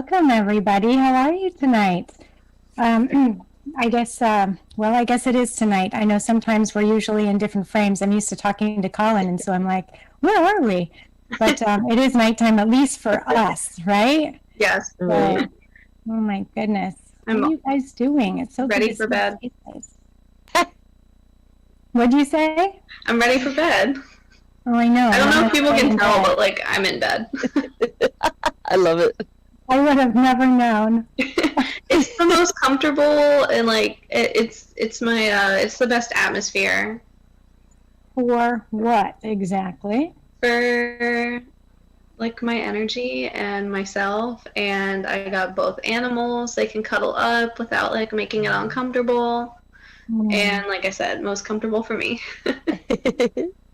Welcome, everybody. How are you tonight? I guess it is tonight. I know sometimes we're usually in different frames. I'm used to talking to Colin, and so I'm like, where are we? But it is nighttime, at least for us, right? Yes. So, oh my goodness. What are you guys doing? It's so ready for bed. What'd you say? I'm ready for bed. Oh, I know. I don't know if people can tell, but like I'm in bed. I love it. I would have never known. It's the most comfortable and like it's the best atmosphere. For what exactly? For like my energy and myself, and I got both animals. They can cuddle up without like making it uncomfortable. And like I said, most comfortable for me.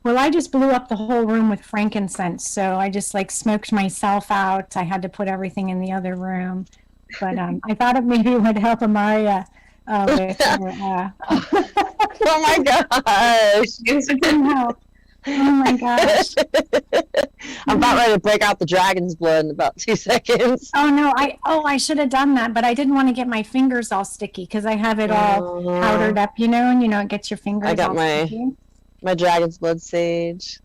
Well, I just blew up the whole room with frankincense, so I just like smoked myself out. I had to put everything in the other room, but I thought it maybe would help Amaria with her, Oh my gosh! It didn't help. Oh my gosh! I'm about ready to break out the dragon's blood in about 2 seconds. Oh no! I should have done that, but I didn't want to get my fingers all sticky because I have it all powdered up, and it gets your fingers. I got all sticky. My dragon's blood sage.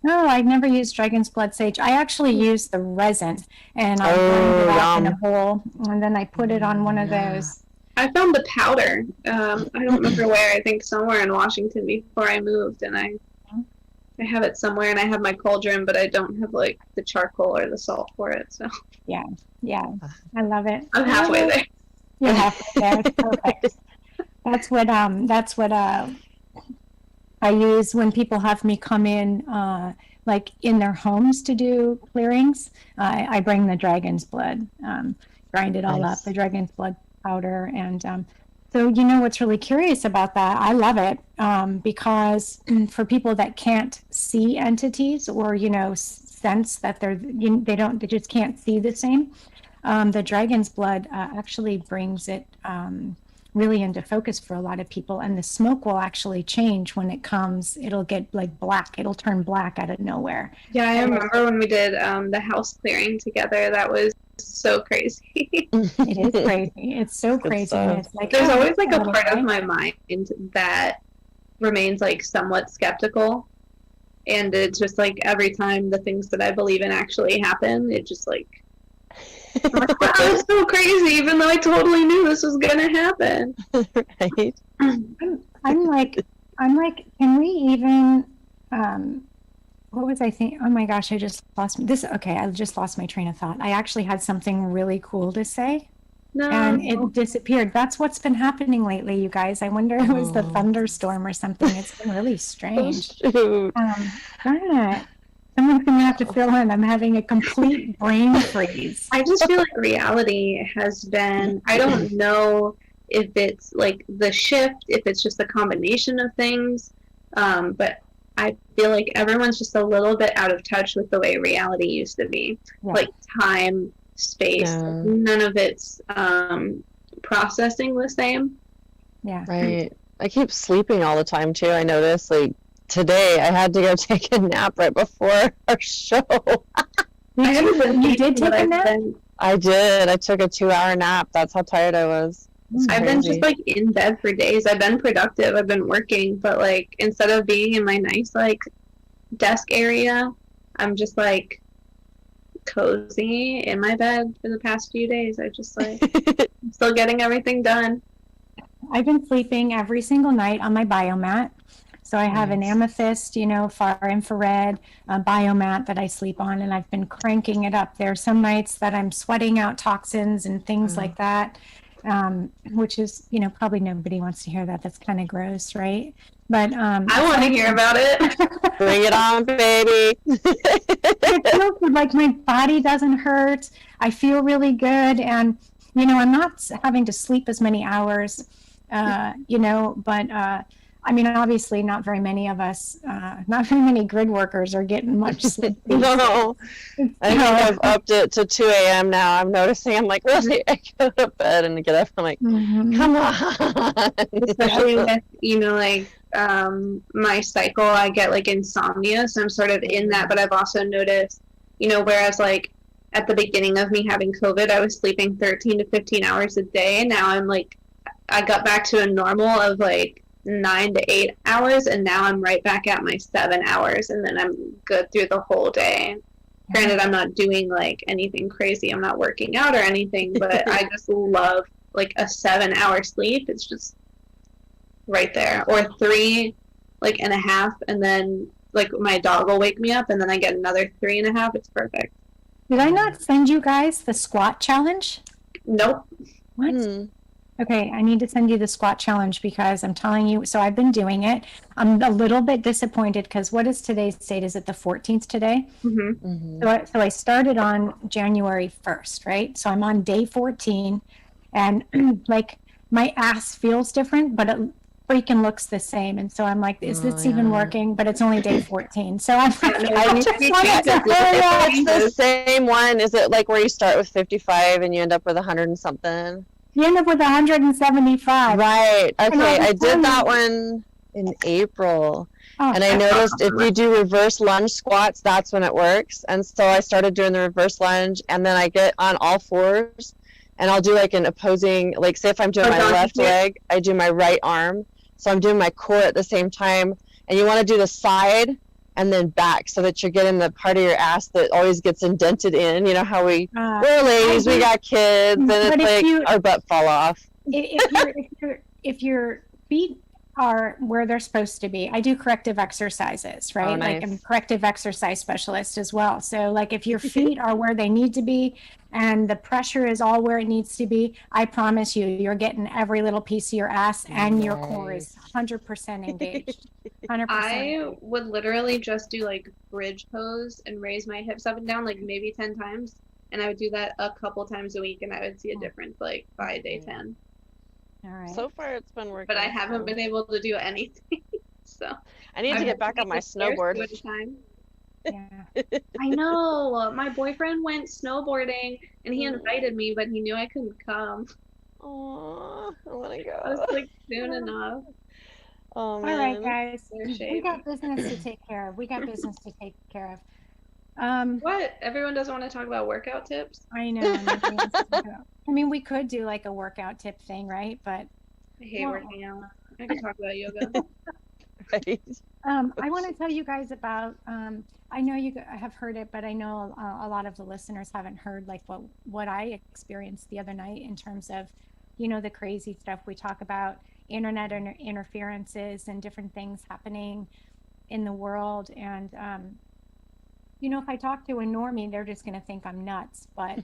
No, I've never used dragon's blood sage. I actually used the resin, and I burned it out in a bowl, and then I put it on one of those. I found the powder. I don't remember where. I think somewhere in Washington before I moved, and I have it somewhere, and I have my cauldron, but I don't have like the charcoal or the salt for it. So yeah, I love it. I'm halfway there. You're halfway there. Perfect. That's what I use when people have me come in, like in their homes to do clearings. I bring the dragon's blood, grind it all up, the dragon's blood powder. And so, what's really curious about that, I love it because for people that can't see entities or, sense that they just can't see the same, the dragon's blood actually brings it really into focus for a lot of people, and the smoke will actually change when it comes. It'll get like black. It'll turn black out of nowhere. Yeah, I remember when we did the house clearing together. That was so crazy. It is crazy. It's so crazy. It's like, there's always like a part of my mind that remains like somewhat skeptical, and it's just like every time the things that I believe in actually happen, it just like, I'm like, wow, it's so crazy, even though I totally knew this was gonna happen. Right. I'm like, can we even? What was I thinking? Oh my gosh, I just lost this. Okay, I just lost my train of thought. I actually had something really cool to say, and it disappeared. That's what's been happening lately, you guys. I wonder if it was the thunderstorm or something. It's been really strange. Shoot. Darn it. Someone's going to have to fill in. I'm having a complete brain freeze. I just feel like reality has been, I don't know if it's like the shift, if it's just a combination of things, but I feel like everyone's just a little bit out of touch with the way reality used to be. Yeah. Like time, space, none of it's processing the same. Yeah. Right. I keep sleeping all the time too. I notice like today I had to go take a nap right before our show. You did take a nap? I did. I took a 2-hour nap. That's how tired I was. I've been just like in bed for days. I've been productive. I've been working, but like instead of being in my nice like desk area, I'm just like cozy in my bed for the past few days. I just like I'm still getting everything done. I've been sleeping every single night on my biomat. So I have an amethyst, far infrared biomat that I sleep on, and I've been cranking it up. There are some nights that I'm sweating out toxins and things like that, which is, probably nobody wants to hear that. That's kind of gross, right? But I want to hear about it. Bring it on, baby. It feels good. Like my body doesn't hurt. I feel really good, and I'm not having to sleep as many hours, but. I mean, obviously, not very many of us, not very many grid workers are getting much sleep. No, I think I've upped it to 2 a.m. now. I'm noticing, I'm like, really? I go to bed and get up. I'm like, come on. Especially with, like my cycle, I get like insomnia. So I'm sort of in that. But I've also noticed, whereas like at the beginning of me having COVID, I was sleeping 13 to 15 hours a day. Now I'm like, I got back to a normal of like 9 to 8 hours, and now I'm right back at my 7 hours, and then I'm good through the whole day. Granted, I'm not doing like anything crazy. I'm not working out or anything, but I just love like a 7 hour sleep. It's just right there. Or 3, like, and a half, and then like my dog will wake me up, and then I get another 3.5. It's perfect. Did I not send you guys the squat challenge? Nope. What? Okay, I need to send you the squat challenge because I'm telling you, so I've been doing it. I'm a little bit disappointed because what is today's date? Is it the 14th today? Mm-hmm. So I started on January 1st, right? So I'm on day 14 and like my ass feels different, but it freaking looks the same. And so I'm like, is this even working? But it's only day 14. So I'm like, I just wanted to hurry up. It's the same one. Is it like where you start with 55 and you end up with 100 and something? You end up with 175. Right. Okay. I did that you. one in April. Oh, And I noticed if you do reverse lunge squats, that's when it works. And so I started doing the reverse lunge, and then I get on all fours, and I'll do like an opposing, like say if I'm doing my left leg, I do my right arm. So I'm doing my core at the same time. And you want to do the side and then back so that you're getting the part of your ass that always gets indented in. You know how we're ladies, we got kids, and it's like our butt fall off. If your feet are where they're supposed to be, I do corrective exercises, right? Oh, nice. Like I'm a corrective exercise specialist as well. So like if your feet are where they need to be and the pressure is all where it needs to be, I promise you, you're getting every little piece of your ass and your core is 100% engaged. 100%. I would literally just do like bridge pose and raise my hips up and down like maybe 10 times. And I would do that a couple times a week, and I would see a difference like by day 10. All right. So far, it's been working. But I haven't been able to do anything. So I need to get back on my snowboard. Yeah. I know. My boyfriend went snowboarding, and he invited me, but he knew I couldn't come. Oh, I want to go. I was like, soon enough. Oh, man. All right, guys. We got business to take care of. What? Everyone doesn't want to talk about workout tips? I know. I mean, we could do like a workout tip thing, right? But I hate working out. I can talk about yoga. Right. I want to tell you guys about, I know you have heard it, but I know a lot of the listeners haven't heard like what I experienced the other night in terms of, you know, the crazy stuff we talk about, internet interferences and different things happening in the world. And, you know, if I talk to a normie, they're just going to think I'm nuts, but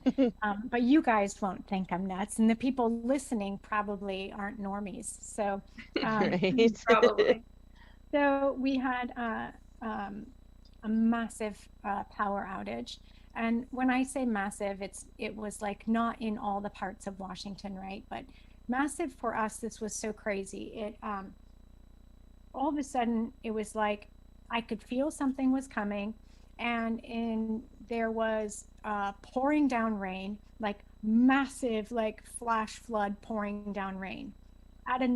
you guys won't think I'm nuts. And the people listening probably aren't normies. So, Right. Probably. So we had a massive power outage. And when I say massive, it was like not in all the parts of Washington, right? But massive for us, this was so crazy. It all of a sudden, it was like I could feel something was coming, and there was pouring down rain, like massive, like flash flood pouring down rain out of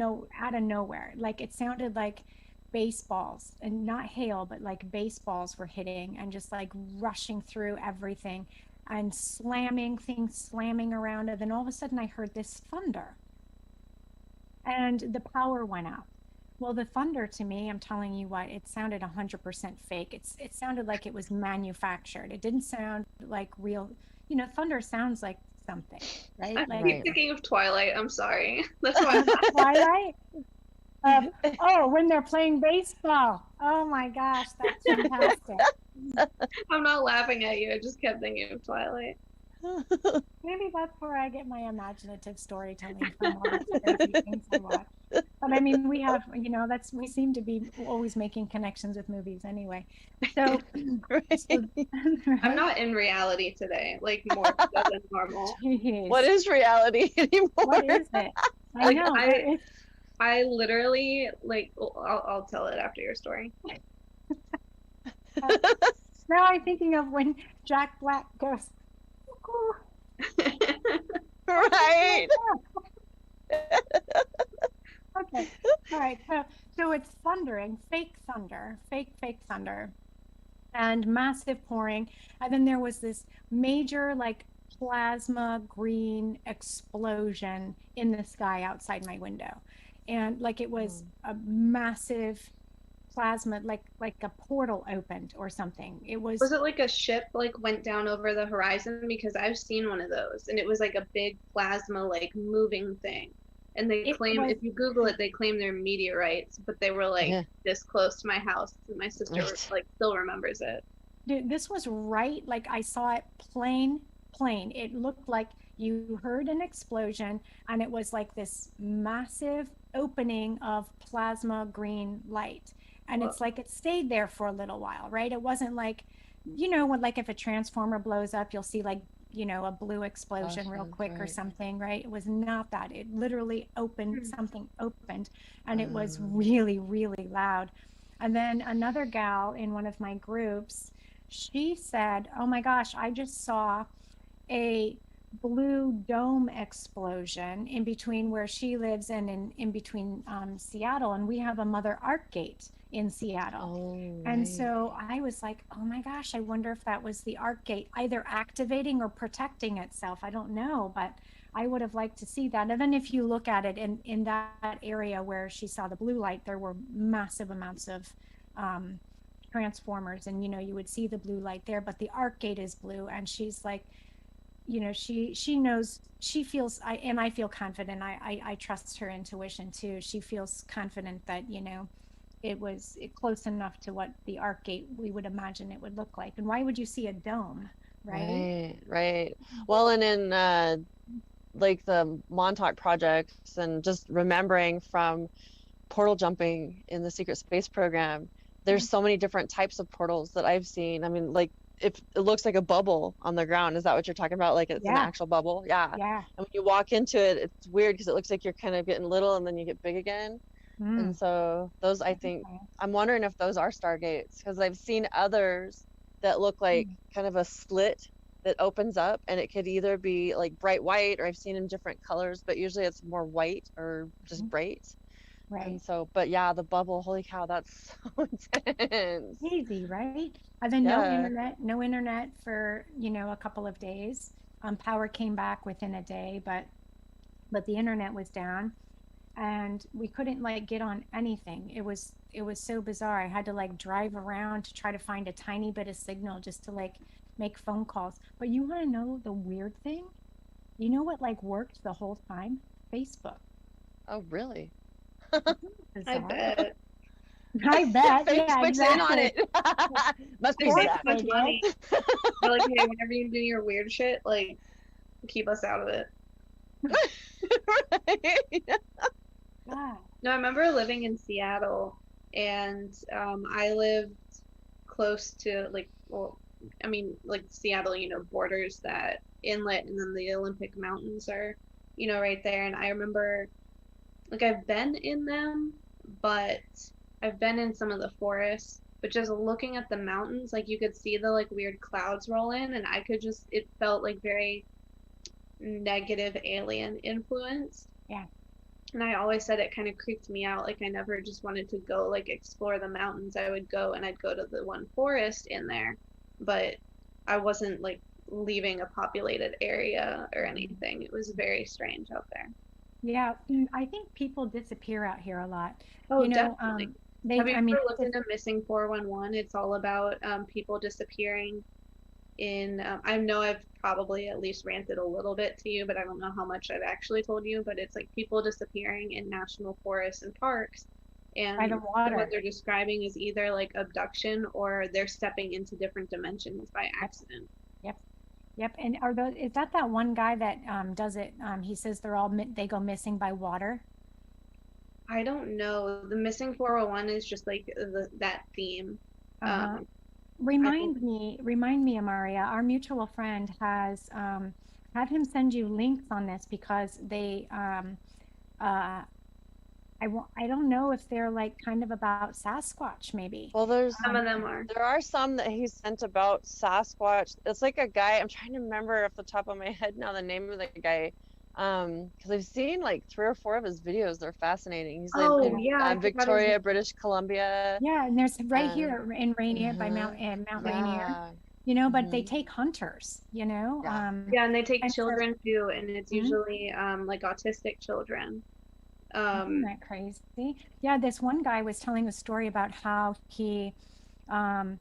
nowhere. Like it sounded like baseballs, and not hail, but like baseballs were hitting and just like rushing through everything and things slamming around. And then all of a sudden I heard this thunder and the power went out. Well, the thunder to me, I'm telling you what, it sounded 100% fake. It sounded like it was manufactured. It didn't sound like real. You know, thunder sounds like something, right? I Like, keep thinking of Twilight. I'm sorry. That's why. Twilight? When they're playing baseball. Oh my gosh, that's fantastic. I'm not laughing at you. I just kept thinking of Twilight. Maybe that's where I get my imaginative storytelling from, all the crazy things I watch. But I mean, we have, you know, we seem to be always making connections with movies anyway. So, Right. I'm not in reality today, like more so than normal. Jeez. What is reality anymore? What is it? I Like, know. I literally, like, I'll tell it after your story. Now I'm thinking of when Jack Black goes, Right. okay. All right. So it's thundering, fake thunder. and massive pouring. And then there was this major, like, plasma green explosion in the sky outside my window. And like it was a massive plasma, like a portal opened or something. It Was was, it like a ship like went down over the horizon? Because I've seen one of those, and it was like a big plasma like moving thing. And they it claim, was, if you Google it, they claim they're meteorites, but they were like Yeah. this close to my house, and my sister Right. like still remembers it. dude, this was right, like I saw it plain. It looked like you heard an explosion, and it was like this massive opening of plasma green light. And Whoa. it's like it stayed there for a little while, right? It wasn't like, you know, when, like, if a transformer blows up, you'll see, like, you know, a blue explosion real Gotcha, quick or right. something, right? It was not that. It literally opened, Hmm. something opened, and it was really, really loud. And then another gal in one of my groups, she said, "Oh my gosh, I just saw a blue dome explosion in between where she lives and in between Seattle. And we have a Mother Art Gate in Seattle." Oh, And right. so I was like, oh my gosh, I wonder if that was the Art Gate either activating or protecting itself. I don't know, but I would have liked to see that. And then if you look at it in that area where she saw the blue light, there were massive amounts of um, transformers, and you know, you would see the blue light there, but the Art Gate is blue. And she's like, you know, she knows, she feels, I feel confident. I trust her intuition too. She feels confident that, you know, it was close enough to what the Arc Gate we would imagine it would look like. And why would you see a dome, right? Right, right. Well, and in like the Montauk projects and just remembering from portal jumping in the secret space program, there's so many different types of portals that I've seen. I mean, like if it looks like a bubble on the ground, is that what you're talking about? Like it's an Yeah, actual bubble? Yeah. And yeah. when you walk into it, it's weird because it looks like you're kind of getting little and then you get big again. And Mm, so those, I think, okay. I'm wondering if those are stargates because I've seen others that look like Mm, kind of a slit that opens up, and it could either be like bright white, or I've seen in different colors, but usually it's more white or just mhm. bright. Right. And so, but yeah, the bubble, holy cow, that's so intense. Easy, right? And then Yeah. no internet for, you know, a couple of days. Power came back within a day, but the internet was down, and we couldn't like get on anything. It was so bizarre. I had to like drive around to try to find a tiny bit of signal just to like make phone calls. But you want to know the weird thing? You know what like worked the whole time? Facebook. Oh, really? I Bizarre. bet. I bet. Yeah, Facebook's in on exactly. it. Must They be Of save course sad. so they much did. money. They're like, hey, whenever you do your weird shit, like keep us out of it. Right. God. No, I remember living in Seattle, and I lived close to like, well, I mean, like Seattle, you know, borders that inlet, and then the Olympic Mountains are, you know, right there. And I remember, like, I've been in them, but I've been in some of the forests. But just looking at the mountains, like you could see the like weird clouds roll in, and I could just, it felt like very negative alien influence. Yeah. And I always said it kind of creeped me out. Like I never just wanted to go like explore the mountains. I would go and I'd go to the one forest in there, but I wasn't like leaving a populated area or anything. It was very strange out there. Yeah. I think people disappear out here a lot. Oh, You know, definitely. they, Have you I mean, ever looked into Missing 411? It's all about people disappearing in I know I've probably at least ranted a little bit to you, but I don't know how much I've actually told you, but it's like people disappearing in national forests and parks, by the and what water. they're describing is either like abduction or they're stepping into different dimensions by Yep. accident. Yep. Yep. And are those, is that one guy that does it? He says they go missing by water. I don't know. The Missing 401 is just like that theme. Uh-huh. Um, I think Remind me, Amaria, our mutual friend has had him send you links on this because they uh I don't know if they're like kind of about Sasquatch maybe. Well, some of them are. there are some that he sent about Sasquatch. It's like a guy, I'm trying to remember off the top of my head now the name of the guy. Because I've seen like 3 or 4 of his videos. They're fascinating. He's in, Oh in yeah, I forgot his Victoria, name. British Columbia. Yeah, and there's right And here in Rainier by mhm, Mount Rainier, yeah, but they hmm take hunters, yeah, Yeah, and they take and so children too, and it's mhm, usually like autistic children. isn't Um, that crazy? Yeah, this one guy was telling a story about how he um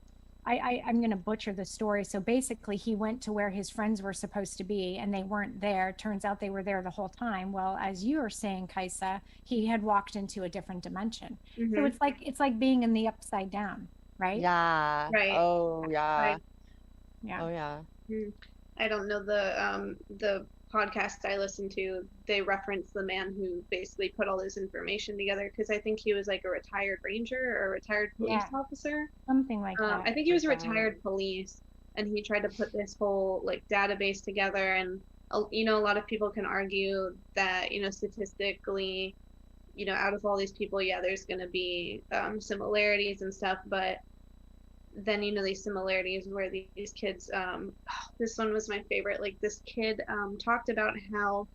I'm going to butcher the story. So basically, he went to where his friends were supposed to be and they weren't there. Turns out they were there the whole time. Well, as you were saying, Kaisa, he had walked into a different dimension. So mhm, it's like being in the upside down, right? yeah. right. Oh yeah. Right. Yeah. Oh yeah. Mm. I don't know the podcast I listened to. They reference the man who basically put all this information together because I think he was like a retared ranger or a retired police Yeah, officer. something like that. I think he was Like that. retired police, and he tried to put this whole like database together. And a lot of people can argue that statistically, out of all these people, yeah, there's going to be similarities and stuff, but then these similarities where these kids this one was my favorite. Like this kid talked about how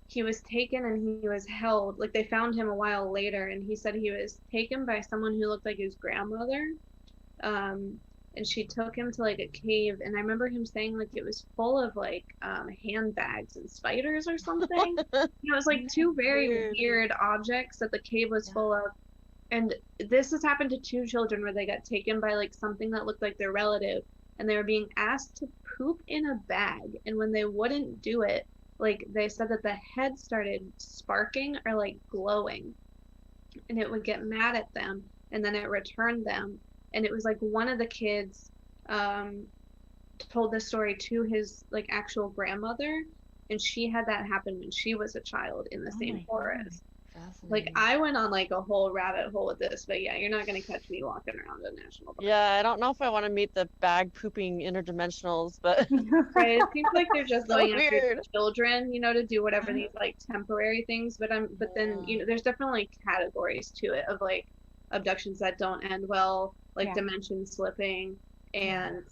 he was taken and he was held, like they found him a while later, and he said he was taken by someone who looked like his grandmother, um and she took him to like a cave, and I remember him saying like it was full of like handbags and spiders or something. It was like two very Weird. weird objects that the cave was Yeah. full of. And this has happened to 2 children where they got taken by like something that looked like their relative, and they were being asked to poop in a bag. And when they wouldn't do it, like they said that the head started sparking or like glowing, and it would get mad at them, and then it returned them. And it was like one of the kids um, told this story to his like actual grandmother, and she had that happen when she was a child in the Oh same my forest. Like Fascinating. I went on like a whole rabbit hole with this, but yeah, you're not gonna catch me walking around a national park. Yeah, I don't know if I want to meet the bag pooping interdimensionals, but Right? It seems like they're just so going after weird. children, to do whatever these like temporary things. But then Yeah. there's definitely categories to it of like abductions that don't end well, like Yeah. dimension slipping, and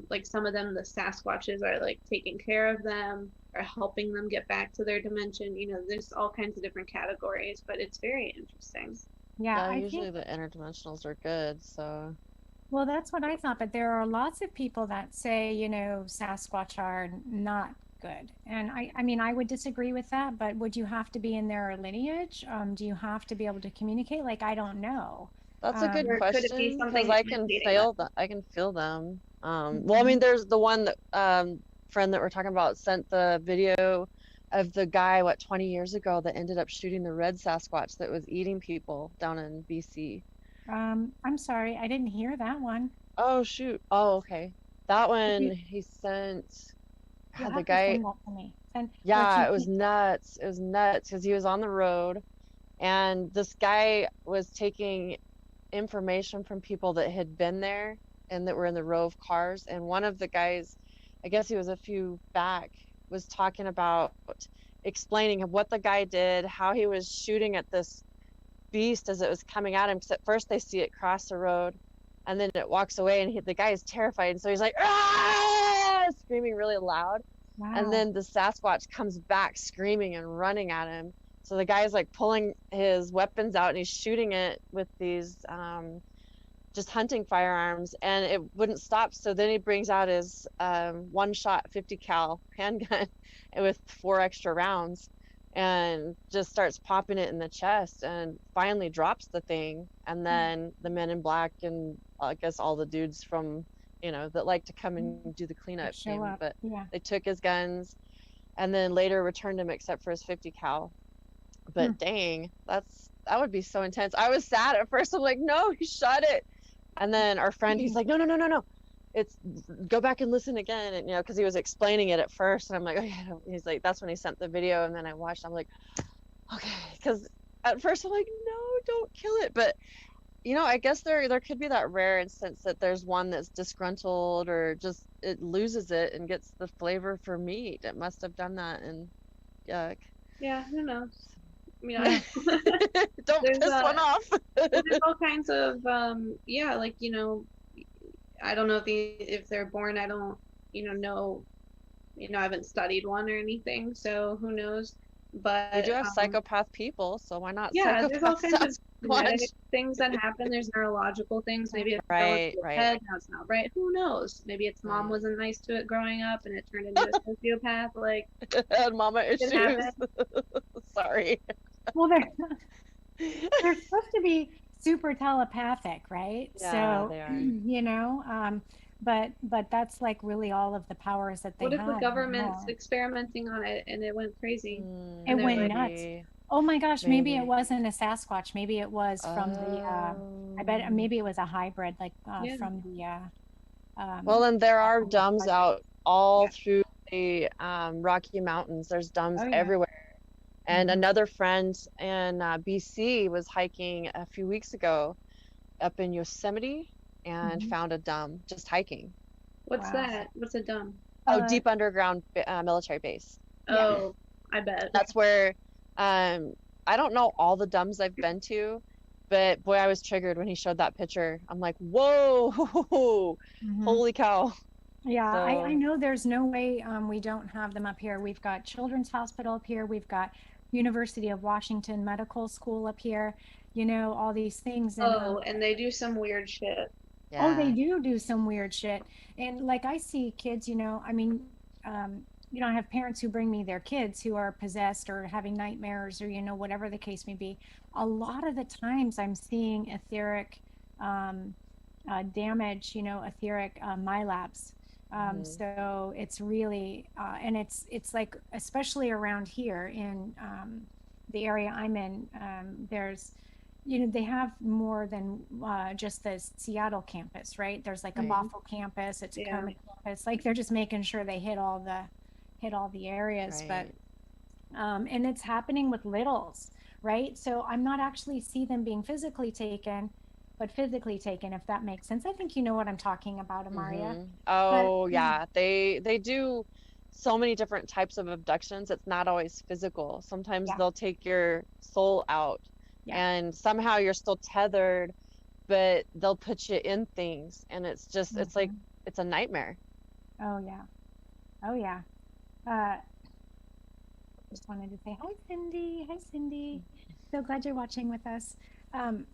like some of them, the Sasquatches are like taking care of them or helping them get back to their dimension. There's all kinds of different categories, but it's very interesting. Yeah, Yeah, I usually think, the interdimensionals are good, so well, that's what I thought, but there are lots of people that say, Sasquatch are not good. And I mean, I would disagree with that, but would you have to be in their lineage? Do you have to be able to communicate? Like, I don't know. that's a good Or could it be question because something I can imitating feel them. I can feel them. Well, I Mhm. mean, there's the one that friend that we're talking about sent the video of the guy, 20 years ago that ended up shooting the red Sasquatch that was eating people down in BC. I'm sorry, I didn't hear that one. Oh shoot. Oh, okay. That If one you he sent. You'll God, the have to guy. send that to me. Send what Yeah, you it was think. nuts. It was nuts because he was on the road, and this guy was taking information from people that had been there and that were in the row of cars. And one of the guys, I guess he was a few back, was talking about explaining what the guy did, how he was shooting at this beast as it was coming at him. Because at first they see it cross the road, and then it walks away, and the guy is terrified, and so he's like, ah! Screaming really loud. And Wow. then the Sasquatch comes back screaming and running at him. So the guy's like pulling his weapons out and he's shooting it with these just hunting firearms, and it wouldn't stop. So then he brings out his one shot 50 cal handgun with 4 extra rounds and just starts popping it in the chest and finally drops the thing. And then the men in black and I guess all the dudes from that like to come and do the They cleanup show came, up. but Yeah. they took his guns and then later returned him except for his 50 cal. Hmm. But dang, that would be so intense. I was sad at first. I'm like, no, he shot it. And then our friend, he's like, no, no, no, no, no. It's go back and listen again. And because he was explaining it at first, and I'm like, okay. He's like, that's when he sent the video, and then I watched. I'm like, okay, because at first I'm like, no, don't kill it. But I guess there could be that rare instance that there's one that's disgruntled or just it loses it and gets the flavor for meat. It must have done that, and yuck. Yeah, who knows? I mean, Yeah. Don't there's piss one off. there's all kinds of yeah, like, I don't know if they're born. I don't, know, I haven't studied one or anything, so who knows? But We do have psychopath people, so why not yeah, there's all psychopath kinds of genetic Sasquatch? things that happen. There's neurological things. Maybe it fell into Right, your right, head, now it's not right. Who knows? Maybe its mom right. wasn't nice to it growing up and it turned into a sociopath. Like, And mama it issues. happened. Sorry. Well, they're supposed to be super telepathic, right? Yeah, So, they are. but that's like really all of the powers that they What if the have government's anymore. experimenting on it and it went crazy? It And they're went like, nuts. Maybe, Oh my gosh, maybe it maybe. wasn't a Sasquatch. Maybe it was from the, I bet Oh. maybe it was a hybrid, like yeah, from the, Well, um, then there are dumbs hybrid. out all Yeah. through the Rocky Mountains. There's dumbs oh yeah. everywhere. And Mhm. another friend in BC was hiking a few weeks ago up in Yosemite and Mhm. found a dumb just hiking. What's Wow. that? What's a dumb? Oh, Uh, deep underground military base. yeah. Oh, I bet. Yeah. That's where I don't know all the dumbs I've been to, but boy, I was triggered when he showed that picture. I'm like, whoa, Mhm. holy cow. Yeah, I So know there's no way we don't have them up here. We've got Children's Hospital up here. We've got University of Washington Medical School up here. All these things. And Oh, and they do some weird shit. oh, they yeah, do some weird shit. And like I see kids, I mean, I have parents who bring me their kids who are possessed or having nightmares or, whatever the case may be. A lot of the times I'm seeing etheric damage, etheric MyLabs. hmm, So it's really, and it's like, especially around here in the area I'm in, there's, they have more than just the Seattle campus, right? There's like a right, Hmm. Bothell campus, a Yeah. Tacoma campus. Like they're just making sure they hit all the areas. But right. and it's happening with littles, right? So I'm not actually see them being physically taken, but physically taken, if that makes sense. I think you know what I'm talking about, Amaria. But Oh yeah, they do so many different types of abductions. It's not always physical. Sometimes yeah, they'll take your soul out yeah. and somehow you're still tethered, but they'll put you in things and it's like Mhm. it's a nightmare. Oh yeah. Oh yeah. Uh, just wanted to say hi, Cindy. Hi, Cindy. So glad you're watching with us. Um,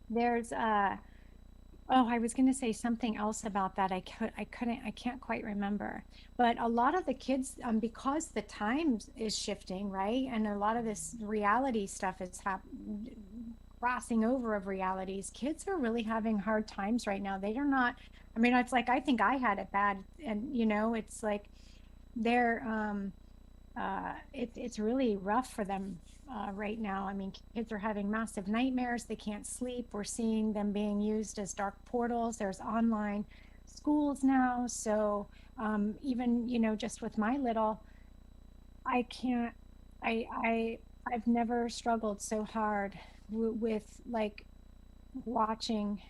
there's oh, I was going to say something else about that. I can't quite remember. But a lot of the kids, because the times is shifting, right? And a lot of this reality stuff is crossing over of realities. Kids are really having hard times right now. They are not, I mean, it's like, I think I had it bad. And, it's like they're, it's really rough for them right now. I mean, kids are having massive nightmares. They can't sleep. We're seeing them being used as dark portals. There's online schools now. So even, just with my little, I can't, I've never struggled so hard with like watching,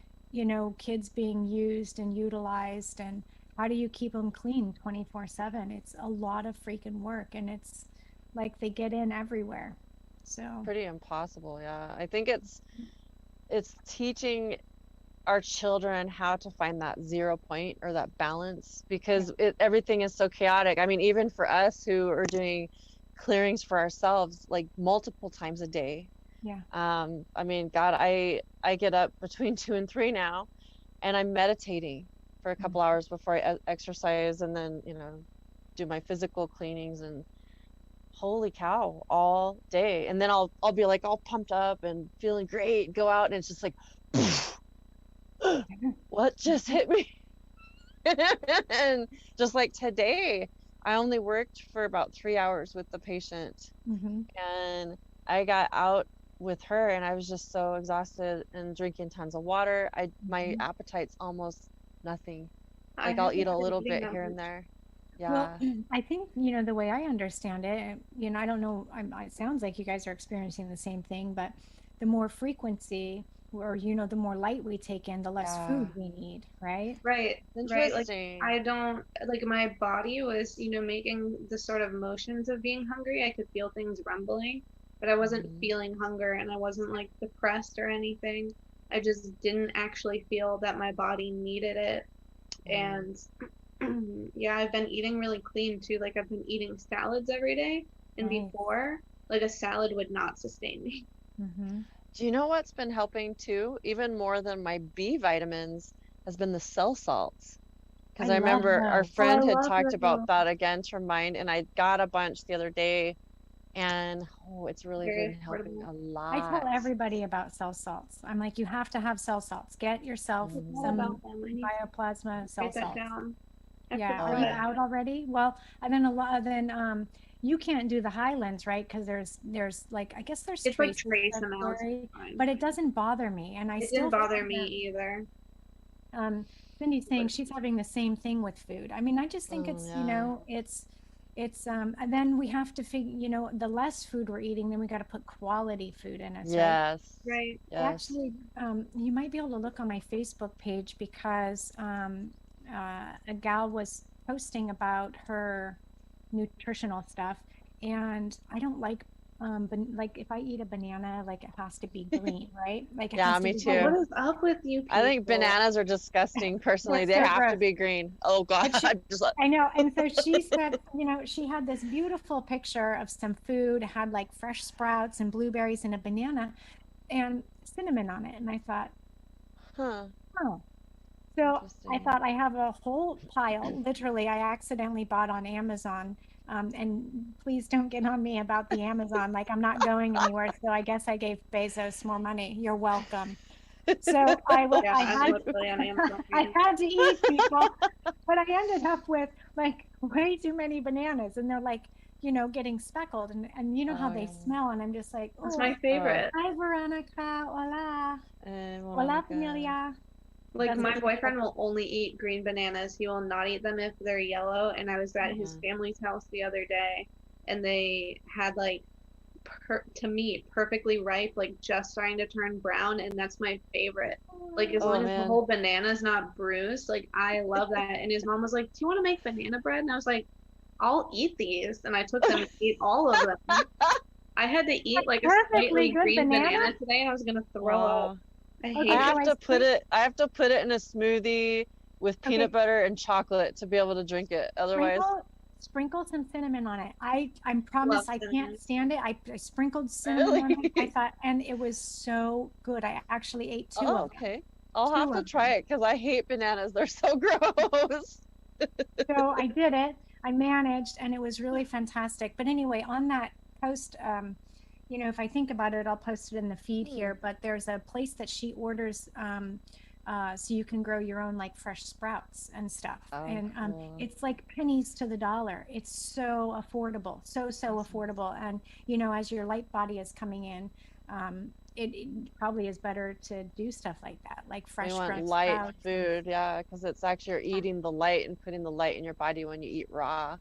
kids being used and utilized, and how do you keep them clean 24/7? It's a lot of freaking work, and it's like they get in everywhere. So, Pretty impossible, yeah. I think it's teaching our children how to find that zero point or that balance yeah, because everything is so chaotic. I mean, even for us who are doing clearings for ourselves like multiple times a day. yeah. I mean, God, I get up between 2 and 3 now, and I'm meditating for a couple Mhm. hours before I exercise, and then do my physical cleanings and holy cow, all day. And then I'll be like all pumped up and feeling great, go out, and it's just like, what just hit me? And just like today, I only worked for about 3 hours with the patient, Mhm. and I got out with her, and I was just so exhausted and drinking tons of water. My Mhm. appetite's almost nothing. I Like I'll eat haven't a been little eating bit that here and much. there. Well, Yeah. I think, the way I understand it, I don't know, it sounds like you guys are experiencing the same thing, but the more frequency or, the more light we take in, the less Yeah. food we need, right? Right, right. Like, Interesting. I don't, like, my body was, making the sort of motions of being hungry. I could feel things rumbling, but I wasn't Mhm. feeling hunger and I wasn't like depressed or anything. I just didn't actually feel that my body needed it. Mm. And Yeah, I've been eating really clean too. Like I've been eating salads every day, and Nice. before, like a salad would not sustain me. Mm-hmm. Do you know what's been helping too, even more than my B vitamins, has been the cell salts. I Because I love remember our those. Oh, I friend had love talked about those. that again to remind, and I got a bunch the other day, and it's really been Very helping affordable. a I tell lot. everybody about cell salts. I'm like, you have to have cell salts. Get yourself I forgot some about them. I need to bioplasma cell write that salts. down. I Yeah. Are you Okay. forgot. out already? Well, and then a lot, then you can't do the Highlands, right? Because there's like, I guess there's It's like traces trace of amounts. dairy, Fine. but it doesn't bother me. And I It still didn't bother find me that either. Cindy's saying she's having the same thing with food. I mean, I just think Mm, it's, yeah. it's and then we have to figure, the less food we're eating, then we got to put quality food in us, right? Yes. Right. I Yes. actually, you might be able to look on my Facebook page because a gal was posting about her nutritional stuff, and I don't like, like if I eat a banana, like it has to be green, right? Like it Yeah, has to me be Oh, too. what green. is up with you I think people? bananas are disgusting They're personally. They so have to gross. be green. Oh God, But she, just like, I know. And so she said, she had this beautiful picture of some food, had like fresh sprouts and blueberries and a banana and cinnamon on it. And I thought, huh, oh. So I interesting. thought I have a whole pile, literally, I accidentally bought on Amazon. And please don't get on me about the Amazon. Like I'm not going anywhere. So I guess I gave Bezos more money. You're welcome. So Yeah, I I'm had, literally on Amazon I right had to eat people, but I ended up with like way too many bananas and they're like, getting speckled and you know how Oh they yeah. smell. And I'm just like, now. That's oh, my Oh, favorite. hi, Veronica. Hola. Hola, Monica. familia. Like That's my what she said. boyfriend will only eat green bananas. He will not eat them if they're yellow. And I was at his Uh-huh. family's house the other day, and they had like to me perfectly ripe, like just starting to turn brown, and that's my favorite. Like as Oh long as the man. whole banana's not bruised, like I love that. And his mom was like, "Do you want to make banana bread?" And I was like, "I'll eat these." And I took them and ate all of them. I had to eat like a Perfectly slightly good green banana. banana today, and I was gonna throw up. Wow. I I Okay, hate so it. have I to put sprink it I have to put it in a smoothie with peanut okay, butter and chocolate to be able to drink it. Otherwise, sprinkle some cinnamon on it. I Love promise I can't cinnamon. stand it. I sprinkled cinnamon really? on it. I thought, and it was so good. I actually ate two Oh, of them. okay. I'll have Two to of try them. it because I hate bananas. They're so gross. So I did it. I managed, and it was really fantastic. But anyway, on that post, if I think about it, I'll post it in the feed Hmm. here. But there's a place that she orders, so you can grow your own like fresh sprouts and stuff. Oh, And cool. it's like pennies to the dollar. It's so affordable, so Awesome. affordable. And as your light body is coming in, it probably is better to do stuff like that, like We fresh want grown light sprouts. food, yeah, because it's actually you're eating the light and putting the light in your body when you eat raw.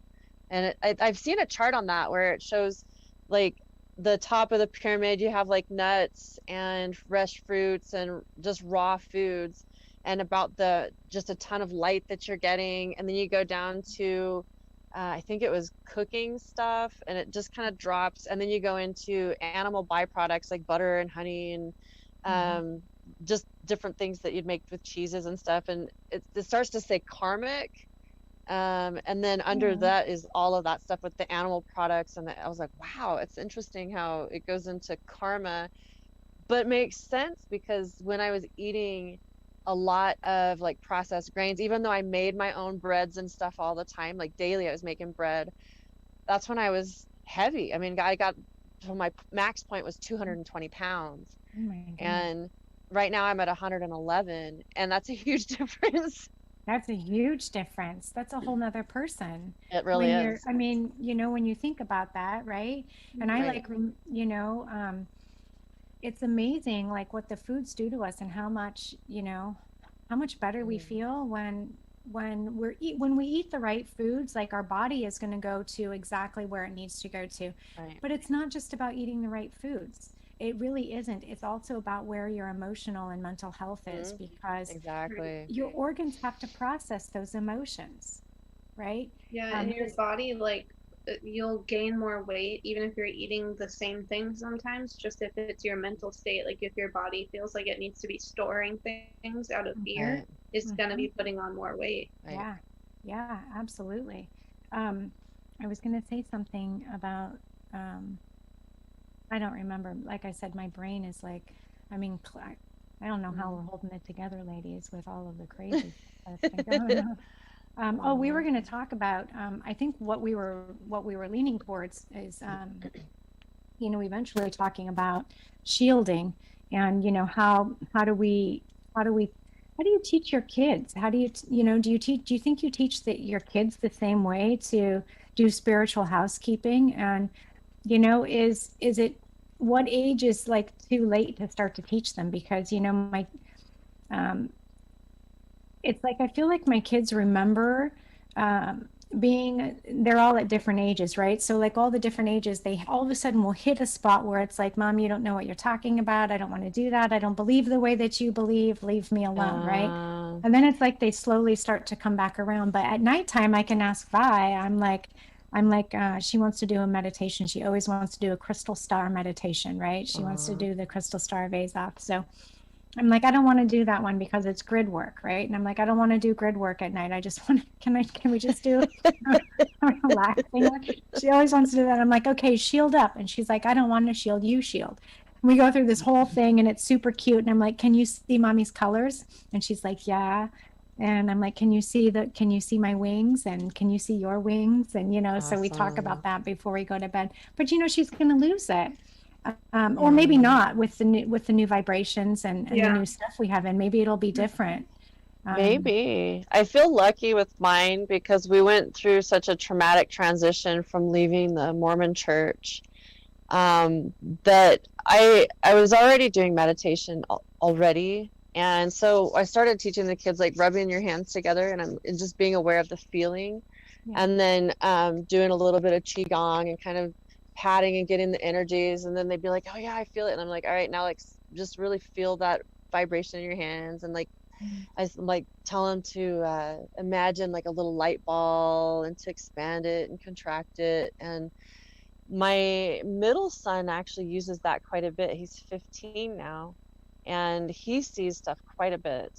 And I've seen a chart on that where it shows like the top of the pyramid, you have like nuts and fresh fruits and just raw foods, and about the just a ton of light that you're getting. And then you go down to, I think it was cooking stuff, and it just kind of drops. And then you go into animal byproducts like butter and honey and Mhm. um, just different things that you'd make with cheeses and stuff. And it starts to say karmic, and then under Yeah. that is all of that stuff with the animal products. And I was like, wow, it's interesting how it goes into karma, but it makes sense because when I was eating a lot of like processed grains, even though I made my own breads and stuff all the time, like daily I was making bread, that's when I was heavy. I mean, I got to my max point was 220 pounds. Oh my goodness. And right now I'm at 111, and that's a huge difference. That's a huge difference. That's a whole nother person. It really When you're, is. I mean, when you think about that, right? And I Right. like, it's amazing like what the foods do to us and how much better we Mhm. feel when we eat the right foods, like our body is going to go to exactly where it needs to go to. Right. But it's not just about eating the right foods. It really isn't. It's also about where your emotional and mental health is Mhm. because Exactly. your organs have to process those emotions, right? Yeah, and your body, like, you'll gain more weight even if you're eating the same thing sometimes, just if it's your mental state. Like, if your body feels like it needs to be storing things out of fear, Right. it's gonna Mhm. be putting on more weight. Right. Yeah. Yeah, absolutely. Um, I was going to say something about, um, I don't remember. Like I said, my brain is like, I mean, I don't know how we're holding it together, ladies, with all of the crazy stuff that's been going on. Oh, we were Aw. going to talk about, I think what we were leaning towards is, eventually talking about shielding and, how do we, how do you teach your kids? How do you, do you think you teach your kids the same way to do spiritual housekeeping? And, is it, what age is like too late to start to teach them? Because, um, it's like I feel like my kids remember they're all at different ages, right? So like all the different ages, they all of a sudden will hit a spot where it's like, Mom, you don't know what you're talking about. I don't want to do that. I don't believe the way that you believe. Leave me alone, right? Uh, And then it's like they slowly start to come back around. But at nighttime, I can ask Vi. She wants to do a meditation. She always wants to do a crystal star meditation, right? She wants to uh, do the crystal star of Azov. So I'm like, I don't want to do that one because it's grid work, right? And I'm like, I don't want to do grid work at night. I just want to, can we just do a relaxing one? She always wants to do that. I'm like, okay, shield up. And she's like, I don't want to shield, you shield. And we go through this whole thing and it's super cute. And I'm like, can you see mommy's colors? And she's like, yeah. And I'm like, can you see my wings? And can you see your wings? And, so we talk about awesome. that before we go to bed. But, she's going to lose it, or maybe Yeah. not with the new vibrations and the Yeah. new stuff we have in. Maybe it'll be different. Um, Maybe. I feel lucky with mine because we went through such a traumatic transition from leaving the Mormon church, that I was already doing meditation already. And so I started teaching the kids like rubbing your hands together and just being aware of the feeling. yeah. And then doing a little bit of qigong and kind of patting and getting the energies. And then they'd be like, oh yeah, I feel it. And I'm like, all right, now like just really feel that vibration in your hands. And like Mm. like tell them to imagine like a little light ball and to expand it and contract it. And my middle son actually uses that quite a bit. He's 15 now, and he sees stuff quite a bit.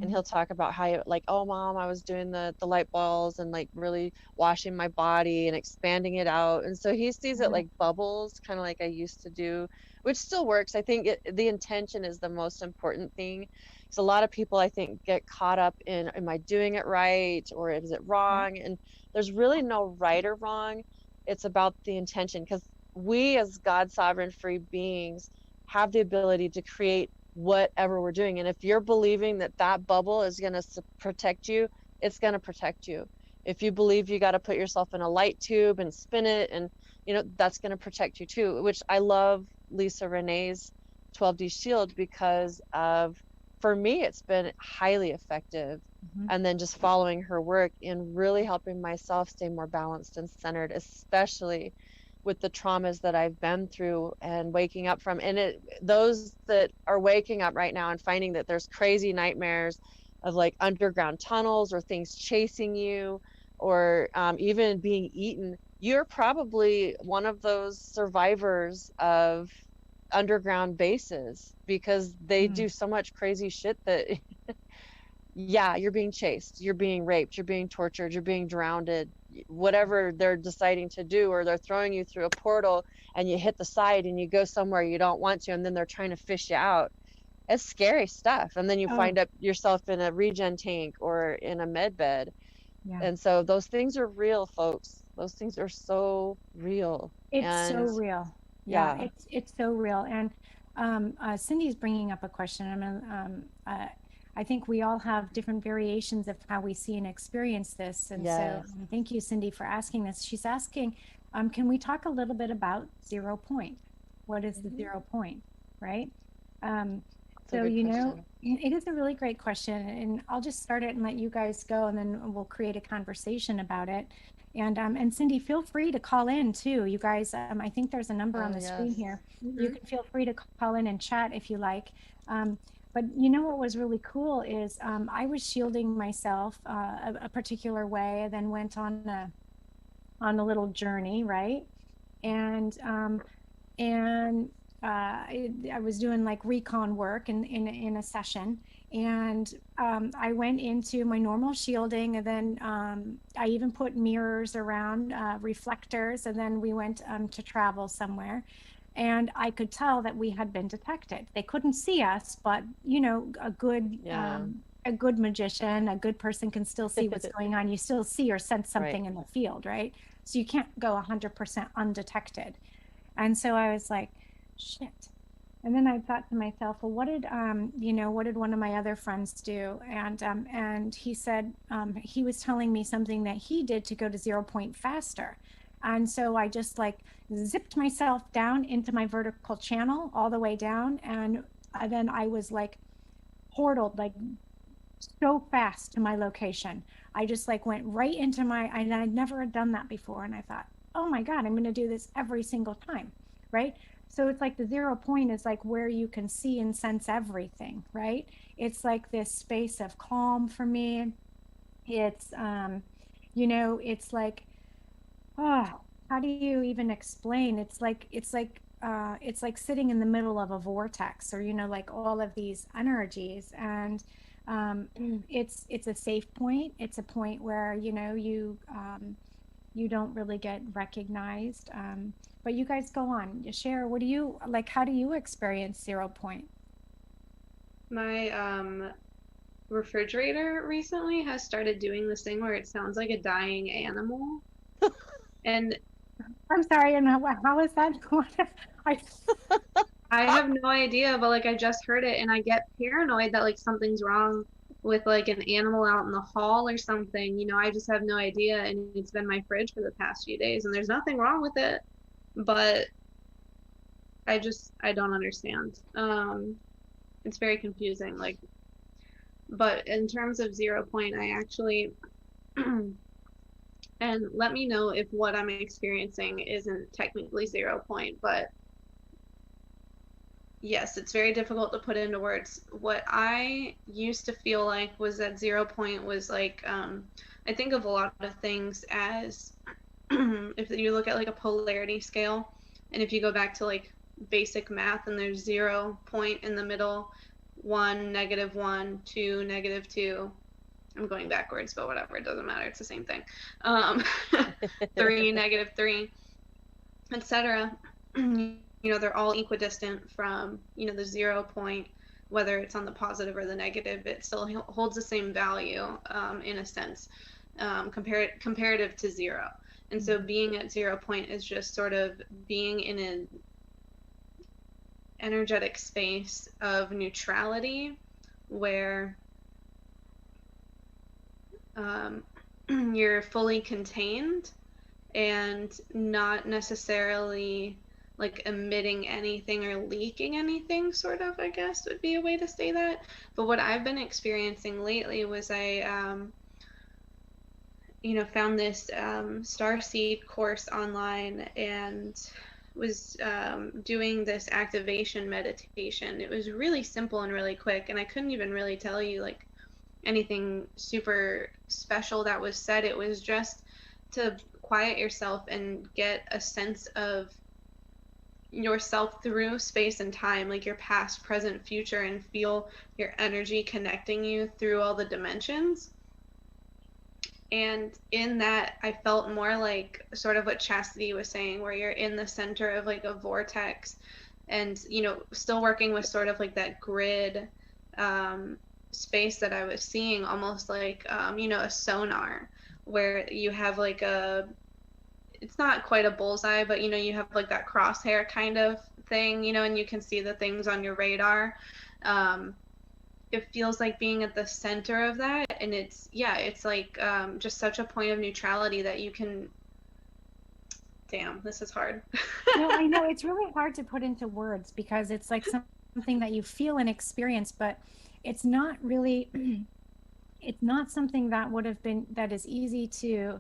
And Mhm. he'll talk about how, like, oh, Mom, I was doing the light balls and like really washing my body and expanding it out. And so he sees it like bubbles, kind of like I used to do, which still works. I think the intention is the most important thing. So a lot of people, I think, get caught up in, am I doing it right or is it Yeah. wrong? And there's really no right or wrong. It's about the intention, because we as God sovereign free beings have the ability to create whatever we're doing. And if you're believing that that bubble is going to protect you, it's going to protect you. If you believe you got to put yourself in a light tube and spin it, and that's going to protect you too, which I love Lisa Renee's 12D shield because of, for me, it's been highly effective. Mhm. And then just following her work in really helping myself stay more balanced and centered, especially with the traumas that I've been through and waking up from. And those that are waking up right now and finding that there's crazy nightmares of like underground tunnels or things chasing you, or even being eaten, you're probably one of those survivors of underground bases, because they Mm. do so much crazy shit that yeah, you're being chased, you're being raped, you're being tortured, you're being drowned, whatever they're deciding to do, or they're throwing you through a portal and you hit the side and you go somewhere you don't want to, and then they're trying to fish you out. It's scary stuff. And then you Oh, find up yourself in a regen tank or in a med bed. yeah. And so those things are real, folks. Those things are so real. It's so And real. Yeah, yeah, it's so real. And Cindy's bringing up a question. I mean, I think we all have different variations of how we see and experience this. And so, yes. thank you, Cindy, for asking this. She's asking, can we talk a little bit about 0 point? What is the Mhm. 0 point, right? Um, That's a so, good question. it is a really great question, and I'll just start it and let you guys go, and then we'll create a conversation about it. And Cindy, feel free to call in too. You guys, I think there's a number on Oh the screen yes. here. You Hmm. can feel free to call in and chat if you like. But what was really cool is I was shielding myself a particular way, then went on a little journey, right? And I was doing like recon work in a session, and I went into my normal shielding, and then I even put mirrors around, reflectors, and then we went to travel somewhere, and I could tell that we had been detected. They couldn't see us, but you know, Yeah. a good magician, a good person can still see what's going on. You still see or sense something Right. in the field, right? So you can't go 100% undetected. And so I was like, shit. And then I thought to myself, well, what did what did one of my other friends do? And he said he was telling me something that he did to go to 0 point faster. And so I just like zipped myself down into my vertical channel all the way down, and then I was like portaled like so fast to my location. I just like went right into my, and I'd never had done that before. And I thought, oh my God, I'm going to do this every single time. Right. So it's like the 0 point is like where you can see and sense everything. Right. It's like this space of calm for me. It's, it's like, oh, how do you even explain? It's like sitting in the middle of a vortex, or like all of these energies, and it's a safe point. It's a point where you don't really get recognized. But you guys go on, you share. What do you like? How do you experience 0 point? My refrigerator recently has started doing this thing where it sounds like a dying animal. And I'm sorry, and how is that? I I have no idea, but like I just heard it and I get paranoid that like something's wrong with like an animal out in the hall or something. You know, I just have no idea, and it's been my fridge for the past few days and there's nothing wrong with it, but I don't understand. It's very confusing, like, but in terms of 0 point, I actually and let me know if what I'm experiencing isn't technically 0 point, but yes, it's very difficult to put into words. What I used to feel like was that 0 point was like, I think of a lot of things as if you look at like a polarity scale, and if you go back to like basic math and there's 0 point in the middle, 1, -1, 2, -2. I'm going backwards, but whatever, it doesn't matter. It's the same thing. 3, -3, etc. They're all equidistant from, the 0 point, whether it's on the positive or the negative, it still holds the same value, in a sense, comparative to 0. And so being at 0 point is just sort of being in an energetic space of neutrality where you're fully contained and not necessarily like emitting anything or leaking anything, sort of, I guess would be a way to say that. But what I've been experiencing lately was I found this Starseed course online and was doing this activation meditation. It was really simple and really quick, and I couldn't even really tell you like anything super special that was said. It was just to quiet yourself and get a sense of yourself through space and time, like your past, present, future, and feel your energy connecting you through all the dimensions. And in that, I felt more like sort of what Chastity was saying, where you're in the center of like a vortex, and still working with sort of like that grid space that I was seeing, almost like a sonar, where you have like it's not quite a bullseye, but you have like that crosshair kind of thing, and you can see the things on your radar. It feels like being at the center of that, and it's like just such a point of neutrality that you can. Damn, this is hard. No, I know it's really hard to put into words because it's like something that you feel and experience, but it's not really it's not something that would have been that is easy to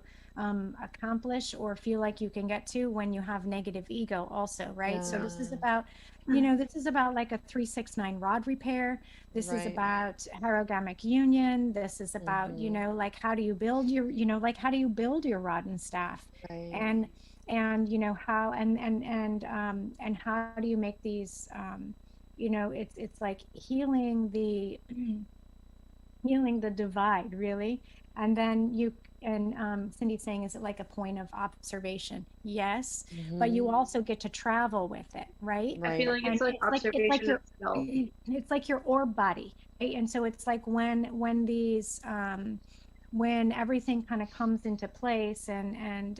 accomplish or feel like you can get to when you have negative ego also, right? So this is about this is about like a 369 rod repair. This is about herogamic union. This is about like how do you build your like how do you build your rod and staff. And and how and how do you make these it's like healing the divide, really. And then Cindy's saying, is it like a point of observation? Yes, but you also get to travel with it, right? I feel Right. like And it's like it's like observation your itself. it's like your orb body, right? And so it's like when these when everything kind of comes into place, it's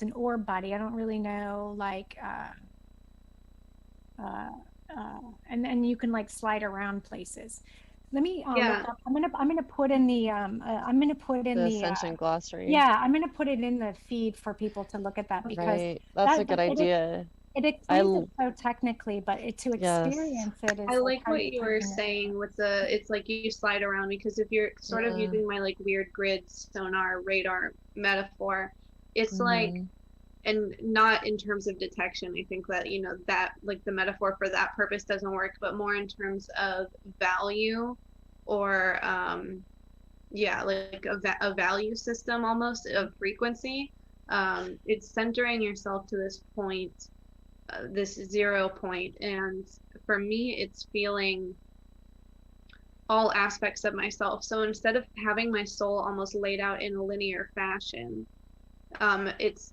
an orb body. I don't really know, like uh, and then you can like slide around places. Let me look Yeah, up. I'm gonna put in the I'm gonna put in The the Ascension Glossary. yeah, I'm gonna put it in the feed for people to look at that, because Right. That's a good idea. it I explains it so technically, but to yes. experience it I is like like how what you you put it were in your saying with the, it's like you slide around, because if you're sort of Yeah. using my like weird grid sonar radar metaphor, it's like, Hmm. and not in terms of detection. I think that, that like the metaphor for that purpose doesn't work, but more in terms of value, or yeah, like a value system almost of frequency. It's centering yourself to this point, this 0 point. And for me, it's feeling all aspects of myself. So instead of having my soul almost laid out in a linear fashion, it's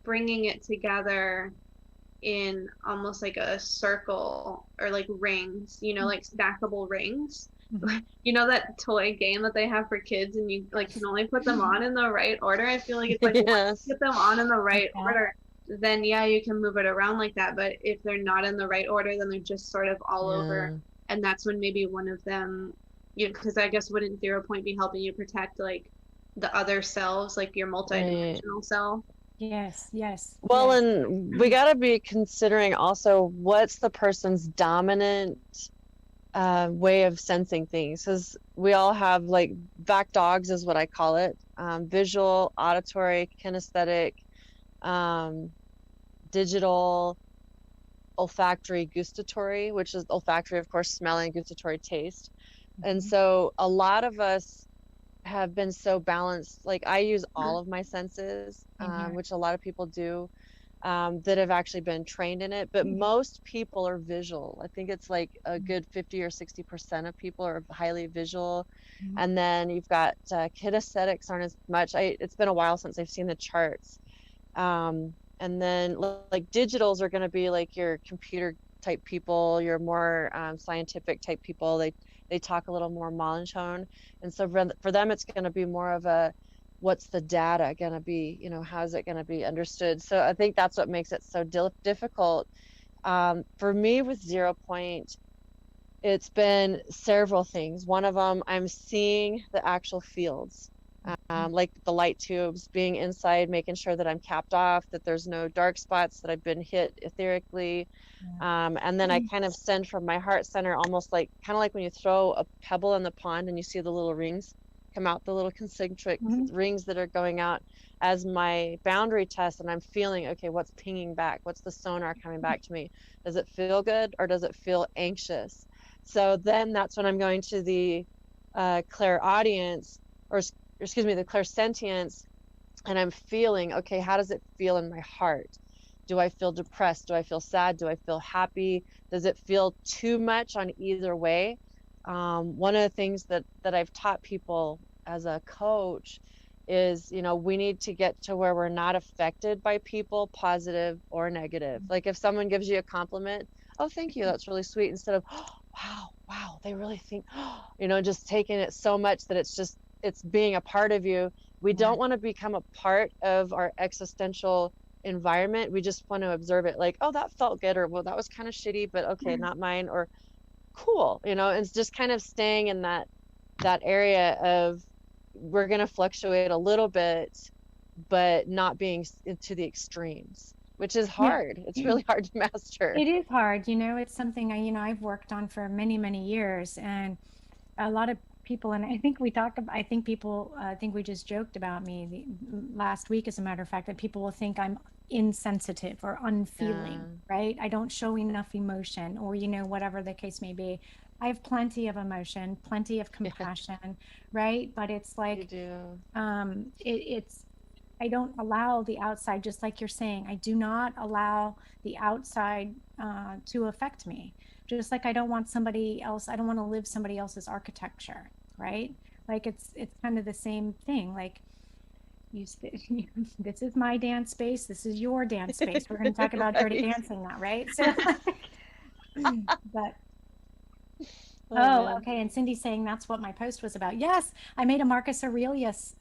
bringing it together in almost like a circle, or like rings, like stackable rings. Mhm. That toy game that they have for kids, and you like can only put them on in the right order. I feel like it's like, once you Yes. get them on in the Like right that. order, then yeah, you can move it around like that. But if they're not in the right order, then they're just sort of all over. Yeah. And that's when maybe one of them, because I guess wouldn't 0 point be helping you protect like the other selves, like your Right. multidimensional self? Yes, yes, Well, yes. and we got to be considering also what's the person's dominant way of sensing things. Because we all have like back dogs, is what I call it, visual, auditory, kinesthetic, um, digital, olfactory, gustatory, which is olfactory, of course, smelling, gustatory, taste. And Mhm. so a lot of us have been so balanced. Like I use all of my senses, Same here. which a lot of people do, that have actually been trained in it. But most people are visual. I think it's like a good 50 or 60% of people are highly visual. Mhm. And then you've got kinesthetics aren't as much. It's been a while since I've seen the charts. And then like digitals are going to be like your computer type people, your more scientific type people. They talk a little more monotone, and so for them it's going to be more of a, what's the data going to be? How's it going to be understood? So I think that's what makes it so difficult. For me with 0 point, it's been several things. One of them, I'm seeing the actual fields, like the light tubes, being inside, making sure that I'm capped off, that there's no dark spots, that I've been hit etherically. Yeah. And then I kind of send from my heart center, almost like kind of like when you throw a pebble in the pond and you see the little rings come out, the little concentric Mhm. rings that are going out as my boundary test. And I'm feeling, okay, what's pinging back? What's the sonar coming back to me? Does it feel good or does it feel anxious? So then that's when I'm going to the clairaudience, or excuse me, the clairsentience, and I'm feeling, okay, how does it feel in my heart? Do I feel depressed? Do I feel sad? Do I feel happy? Does it feel too much on either way? One of the things that I've taught people as a coach is, we need to get to where we're not affected by people, positive or negative. Like if someone gives you a compliment, oh, thank you, that's really sweet, instead of, oh, wow, they really think, just taking it so much that it's being a part of you. We Yeah. don't want to become a part of our existential environment. We just want to observe it, like, oh, that felt good, or well, that was kind of shitty, but okay, not mine, or cool, and it's just kind of staying in that area of, we're going to fluctuate a little bit, but not being into the extremes, which is Yeah. hard. It's really hard to master. It is hard, it's something I've worked on for many, many years, and a lot of people, and I think I think people, I think we just joked about me last week, as a matter of fact, that people will think I'm insensitive or unfeeling, Yeah. right? I don't show enough emotion, or, whatever the case may be. I have plenty of emotion, plenty of Yeah, compassion, right? But it's you like, do. it's don't allow the outside, just like you're saying, I do not allow the outside to affect me. Just like I don't want to live somebody else's architecture, right? Like it's kind of the same thing. Like this is my dance space, this is your dance space. We're going to talk about Dirty Right. Dancing now, right? So, but Oh, oh, man. okay. And Cindy's saying that's what my post was about. Yes, I made a Marcus Aurelius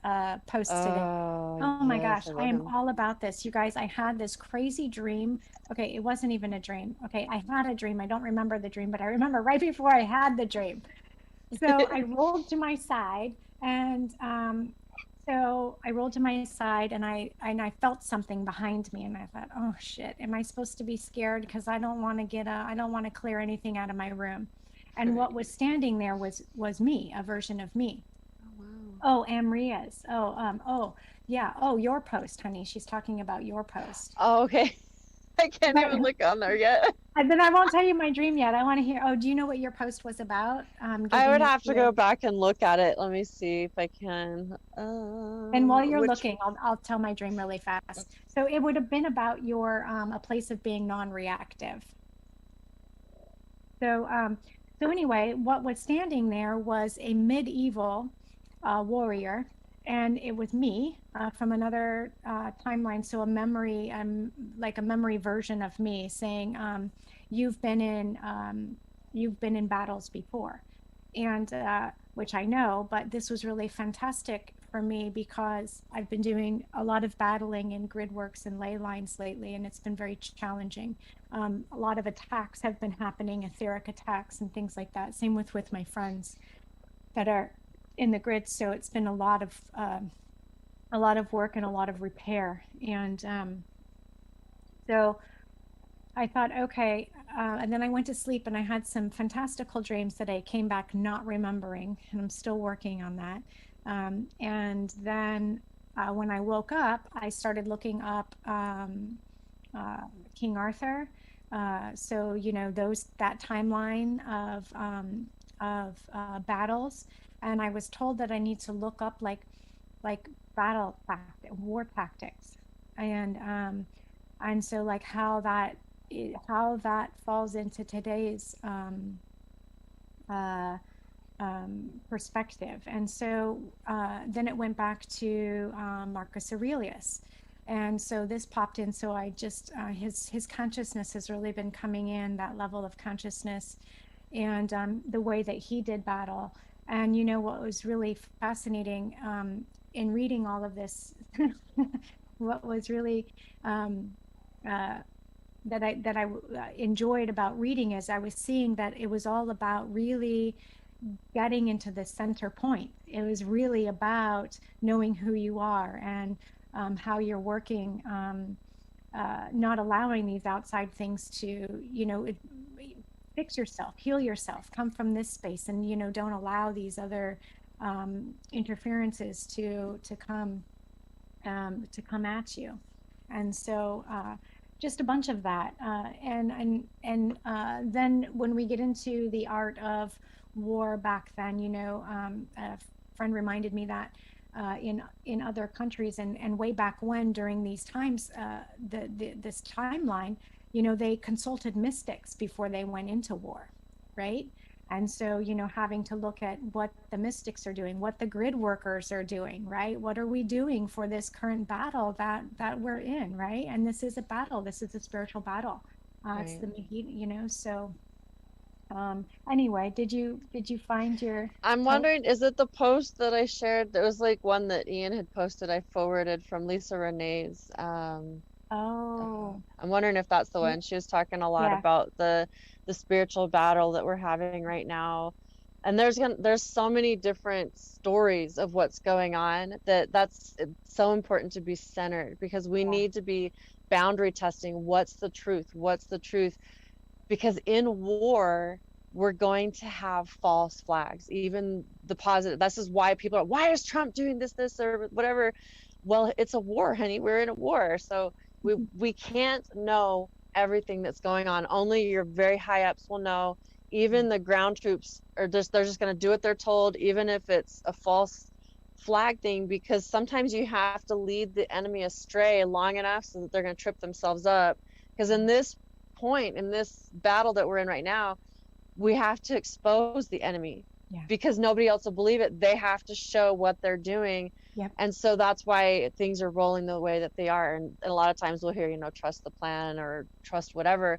post today. Oh, Oh my yes, gosh, I I love am him. all about this. You guys, I had this crazy dream. Okay, it wasn't even a dream. Okay, I had a dream. I don't remember the dream, but I remember right before I had the dream. So I rolled to my side, and I felt something behind me, and I thought, oh shit, am I supposed to be scared? Because I don't want to I don't want to clear anything out of my room. And what was standing there was me, a version of me. Oh, wow. Oh, Amria's. Oh, yeah. Oh, your post, honey. She's talking about your post. Oh, okay. I can't But even look on there yet. and then I won't tell you my dream yet. I want to hear. Oh, do you know what your post was about? I Giving would it have to go your. back and look at it. Let me see if I can. And while you're Which? looking, I'll tell my dream really fast. So it would have been about your a place of being non-reactive. So anyway, what was standing there was a medieval warrior, and it was me from another timeline. So a memory, like a memory version of me saying, "You've been in battles before," and which I know, but this was really fantastic for me because I've been doing a lot of battling in grid works and ley lines lately, and it's been very challenging. A lot of attacks have been happening, etheric attacks and things like that. Same with my friends that are in the grid. So it's been a lot of work and a lot of repair. And so I thought, okay. And then I went to sleep and I had some fantastical dreams that I came back not remembering, and I'm still working on that. And then when I woke up, I started looking up King Arthur. So that timeline of battles, and I was told that I need to look up like war tactics, and so like how that falls into today's perspective. And so then it went back to Marcus Aurelius. And so this popped in. So I just, his consciousness has really been coming in, that level of consciousness, and the way that he did battle. And what was really fascinating in reading all of this, what was really that I enjoyed about reading is I was seeing that it was all about really getting into the center point. It was really about knowing who you are and how you're working, not allowing these outside things to, fix yourself, heal yourself, come from this space, and don't allow these other interferences to come at you. And so just a bunch of that, and then when we get into the art of war back then, a friend reminded me that in other countries and way back when, during these times, this timeline, they consulted mystics before they went into war, right? And so, having to look at what the mystics are doing, what the grid workers are doing, right? What are we doing for this current battle that we're in, right? And this is a battle. This is a spiritual battle. It's Right. the so. Anyway, did you find your I'm post? wondering, is it the post that I shared? There was like one that Ian had posted, I forwarded from Lisa Renee's. Oh, I'm wondering if that's the one. She was talking a lot yeah. about the spiritual battle that we're having right now. And there's so many different stories of what's going on that's it's so important to be centered, because we Yeah. need to be boundary testing. What's the truth? What's the truth? Because in war, we're going to have false flags, even the positive. This is why people are, why is Trump doing this, or whatever? Well, it's a war, honey. We're in a war. So we can't know everything that's going on. Only your very high ups will know. Even the ground troops they're just going to do what they're told, even if it's a false flag thing, because sometimes you have to lead the enemy astray long enough so that they're going to trip themselves up. Because in this point, in this battle that we're in right now, we have to expose the enemy. Yeah. Because nobody else will believe it. They have to show what they're doing. Yep. And so that's why things are rolling the way that they are. And a lot of times we'll hear, you know, trust the plan or trust whatever,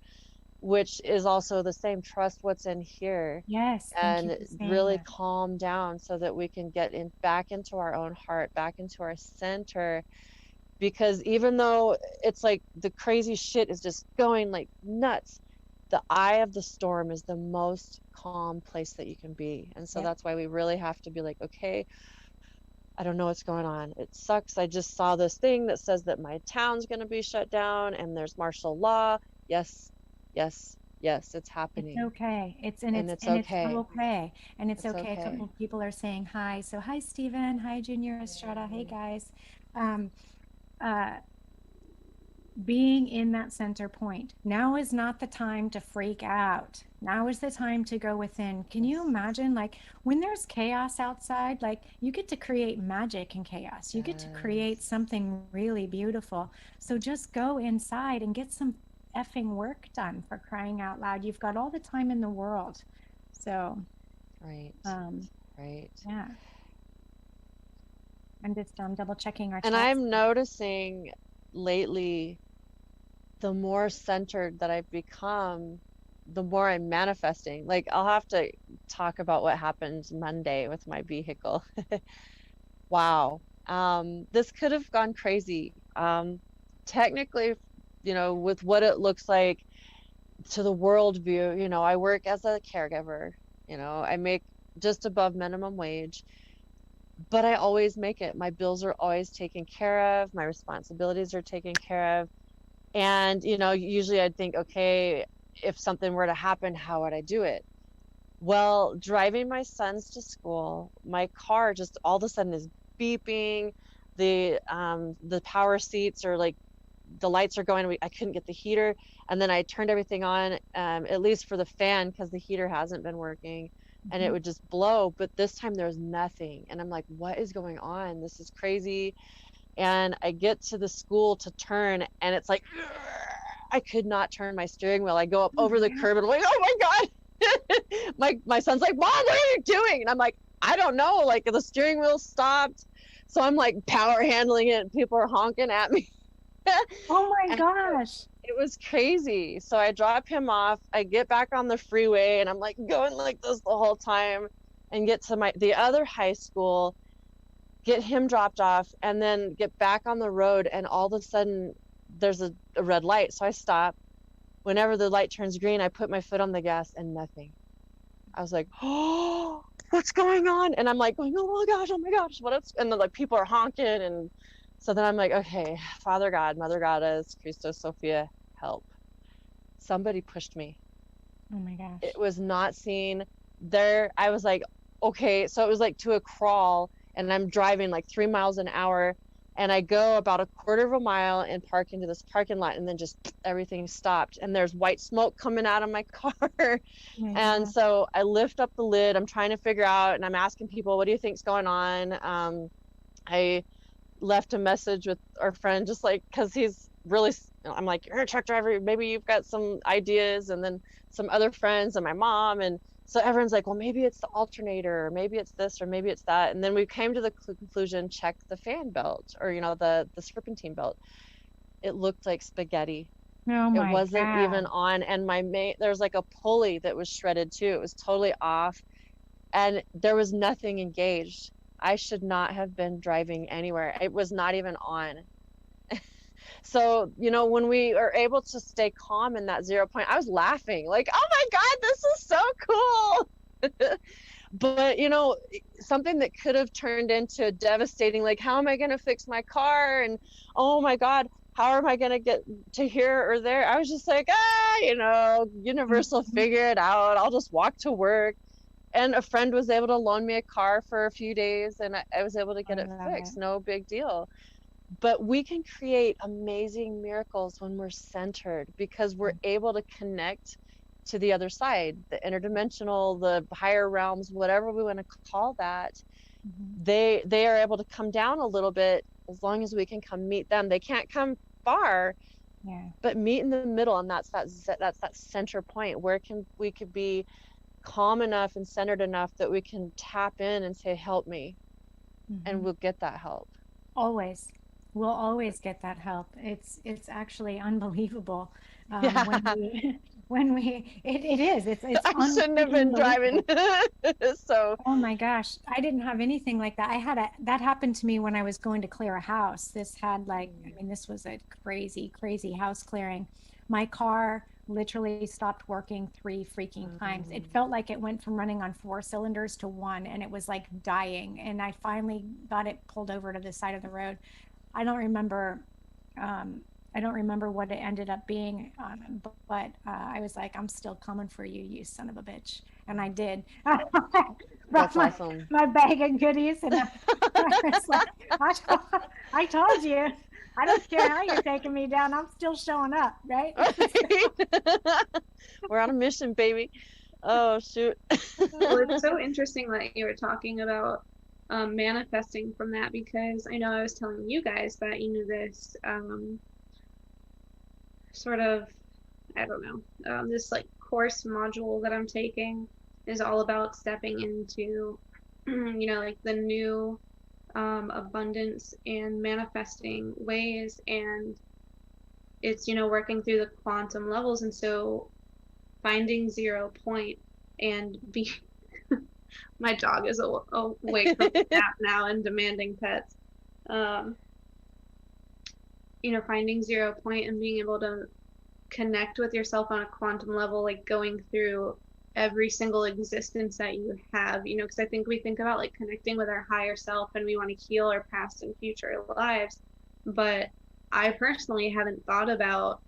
which is also the same. Trust what's in here. Yes. Thank you And for saying really that. calm down so that we can get in back into our own heart, back into our center. Because even though it's like the crazy shit is just going like nuts, the eye of the storm is the most calm place that you can be. And so Yep. that's why we really have to be like, okay, I don't know what's going on. It sucks. I just saw this thing that says that my town's going to be shut down and there's martial law. Yes, yes, yes, it's happening. It's okay. It's okay. it's okay. And it's okay. A okay. couple of people are saying hi. So hi, Stephen. Hi, Junior Estrada. Hey, guys. Being in that center point. Now is not the time to freak out. Now is the time to go within. Can you imagine, like, when there's chaos outside, like, you get to create magic in chaos. You get to create something really beautiful. So just go inside and get some effing work done, for crying out loud. You've got all the time in the world. So, Right. Right. yeah. I'm just double checking our And chats. I'm noticing lately, the more centered that I've become, the more I'm manifesting. Like, I'll have to talk about what happened Monday with my vehicle. Wow. This could have gone crazy. Technically, you know, with what it looks like to the world view, you know, I work as a caregiver, you know, I make just above minimum wage, but I always make it. My bills are always taken care of. My responsibilities are taken care of. And, you know, usually I'd think, okay, if something were to happen, how would I do it? Well, driving my sons to school, my car just all of a sudden is beeping. The power seats are like, the lights are going. I couldn't get the heater. And then I turned everything on, at least for the fan, because the heater hasn't been working. And it would just blow. But this time there was nothing. And I'm like, what is going on? This is crazy. And I get to the school to turn, and it's like, I could not turn my steering wheel. I go up over the curb and I'm like, oh my God. my son's like, Mom, what are you doing? And I'm like, I don't know. Like, the steering wheel stopped. So I'm like power handling it and people are honking at me. Oh my gosh. It was crazy. So I drop him off. I get back on the freeway and I'm like going like this the whole time, and get to the other high school, get him dropped off, and then get back on the road. And all of a sudden there's a red light. So I stop. Whenever the light turns green, I put my foot on the gas and nothing. I was like, oh, what's going on? And I'm like going, oh my gosh, and then like people are honking. And so then I'm like, okay, Father God, Mother Goddess, Christos, Sophia, help. Somebody pushed me. Oh my gosh. It was not seen there. I was like, okay. So it was like to a crawl, and I'm driving like 3 miles an hour, and I go about a quarter of a mile and park into this parking lot, and then just everything stopped, and there's white smoke coming out of my car. And so I lift up the lid. I'm trying to figure out, and I'm asking people, what do you think's going on? I left a message with our friend, just like, because he's really, I'm like, you're a truck driver, maybe you've got some ideas. And then some other friends and my mom. And so everyone's like, well, maybe it's the alternator, or maybe it's this, or maybe it's that. And then we came to the conclusion, check the fan belt, or, you know, the serpentine belt. It looked like spaghetti. Oh my It wasn't God. even on. And there's like a pulley that was shredded too. It was totally off, and there was nothing engaged. I should not have been driving anywhere. It was not even on. So, you know, when we are able to stay calm in that 0 point, I was laughing like, oh my God, this is so cool. But, you know, something that could have turned into devastating, like, how am I going to fix my car? And, oh my God, how am I going to get to here or there? I was just like, you know, universe will figure it out. I'll just walk to work. And a friend was able to loan me a car for a few days, and I was able to get it fixed. No big deal. But we can create amazing miracles when we're centered, because we're able to connect to the other side, the interdimensional, the higher realms, whatever we want to call that. they are able to come down a little bit as long as we can come meet them. They can't come far, but meet in the middle, and that's that center point where we could be calm enough and centered enough that we can tap in and say, help me, and we'll get that help. Always. We'll always get that help. It's actually unbelievable. When it is. It's I shouldn't have been driving. So. Oh my gosh, I didn't have anything like that. That happened to me when I was going to clear a house. This was a crazy house clearing. My car literally stopped working 3 freaking times. It felt like it went from running on 4 cylinders to 1, and it was like dying. And I finally got it pulled over to the side of the road. I don't remember what it ended up being, but I was like, I'm still coming for you, you son of a bitch. And I did. That's awesome. My bag of goodies. And I was like, I told you. I don't care how you're taking me down. I'm still showing up, right? We're on a mission, baby. Oh, shoot. Well, it's so interesting that you were talking about manifesting from that, because I know I was telling you guys that, this sort of, I don't know, this like course module that I'm taking is all about stepping into, like the new abundance and manifesting ways, and it's, working through the quantum levels, and so finding 0 point and be my dog is awake from the nap now and demanding pets. Finding 0 point and being able to connect with yourself on a quantum level, like going through every single existence that you have, because I think we think about like connecting with our higher self and we want to heal our past and future lives. But I personally haven't thought about,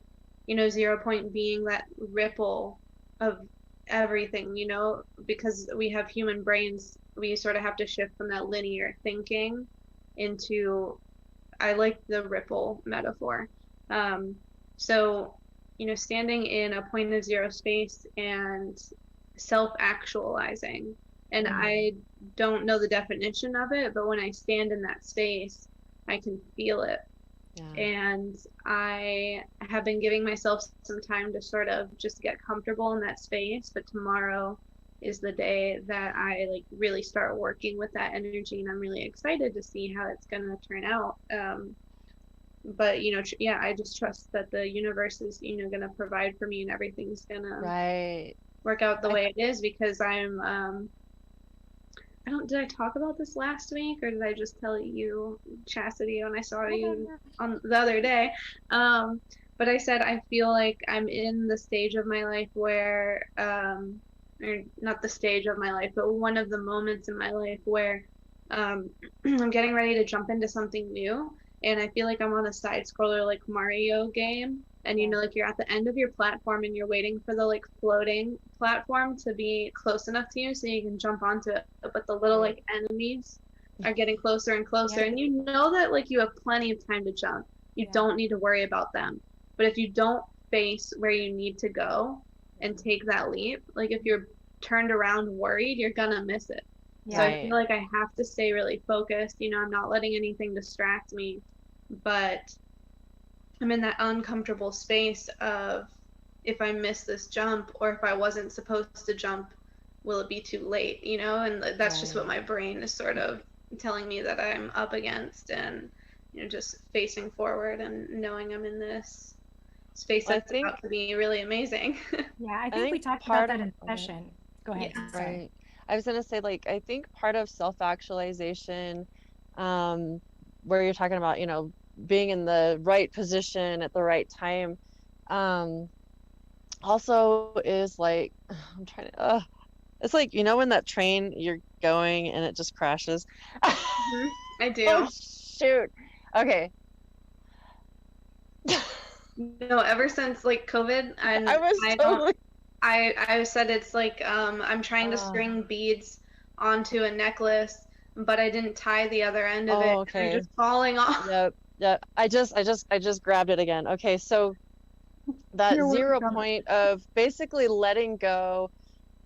0 point being that ripple of everything, because we have human brains, we sort of have to shift from that linear thinking into, I like the ripple metaphor. So, standing in a point of 0 space and self-actualizing, and I don't know the definition of it, but when I stand in that space, I can feel it. And I have been giving myself some time to sort of just get comfortable in that space, but tomorrow is the day that I like really start working with that energy, and I'm really excited to see how it's going to turn out. But I just trust that the universe is going to provide for me, and everything's going to work out the way it is, because I'm did I talk about this last week, or did I just tell you, Chastity, when I saw you on the other day? But I said I feel like I'm in the stage of my life where, or not the stage of my life, but one of the moments in my life where I'm getting ready to jump into something new, and I feel like I'm on a side scroller like Mario game, and like you're at the end of your platform and you're waiting for the like floating platform to be close enough to you so you can jump onto it, but the little like enemies are getting closer and closer, and that like you have plenty of time to jump. You don't need to worry about them. But if you don't face where you need to go and take that leap, like if you're turned around worried, you're gonna miss it. So I feel like I have to stay really focused. I'm not letting anything distract me, but I'm in that uncomfortable space of, if I miss this jump, or if I wasn't supposed to jump, will it be too late, and that's just what my brain is sort of telling me that I'm up against, and just facing forward and knowing I'm in this space that's about to be really amazing. I think we talked about that in session. Go ahead. Right. I was going to say, like, I think part of self-actualization, where you're talking about, being in the right position at the right time, also is like, I'm trying to, it's like, when that train you're going and it just crashes. I do. Oh, shoot. Okay. No, ever since like COVID, and I said it's like I'm trying to string beads onto a necklace, but I didn't tie the other end of it. Okay. They're just falling off. Yep. I just grabbed it again. Okay, so that 0 point of basically letting go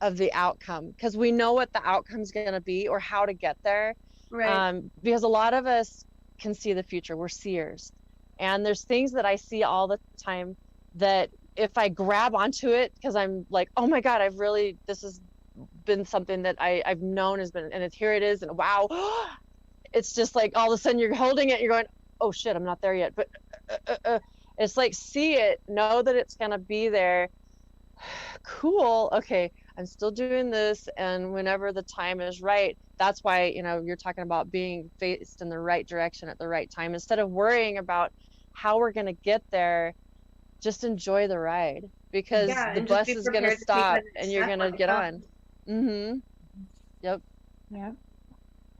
of the outcome, because we know what the outcome's going to be or how to get there. Right. Because a lot of us can see the future. We're seers. And there's things that I see all the time that if I grab onto it, because I'm like, oh my God, this has been something that I've known has been, and here it is, and wow, it's just like all of a sudden you're holding it, you're going, oh shit, I'm not there yet. But it's like, see it, know that it's going to be there. Cool. Okay. I'm still doing this. And whenever the time is right, that's why, you're talking about being faced in the right direction at the right time. Instead of worrying about how we're going to get there, just enjoy the ride, because Yeah, the and just bus be is going to prepared to take stop that next and you're step going to when it get comes. on. Mm-hmm. Yep. Yep.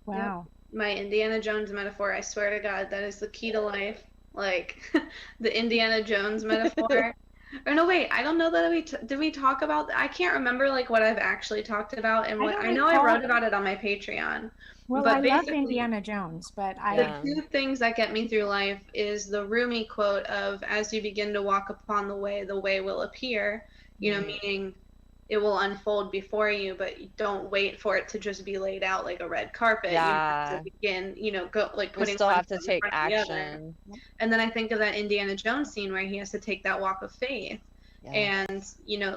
Wow. My Indiana Jones metaphor, I swear to God, that is the key to life. Like the Indiana Jones metaphor. Or no, wait, I don't know that did we talk about, I can't remember like what I've actually talked about, and I what don't I know I recall. wrote about it on my Patreon. Well, But I love basically, Indiana Jones, but the two things that get me through life is the Rumi quote of, as you begin to walk upon the way will appear, meaning it will unfold before you, but you don't wait for it to just be laid out like a red carpet. You have to begin, go like We putting still one have to foot in take front of the other. action. And then I think of that Indiana Jones scene where he has to take that walk of faith. Yeah. And,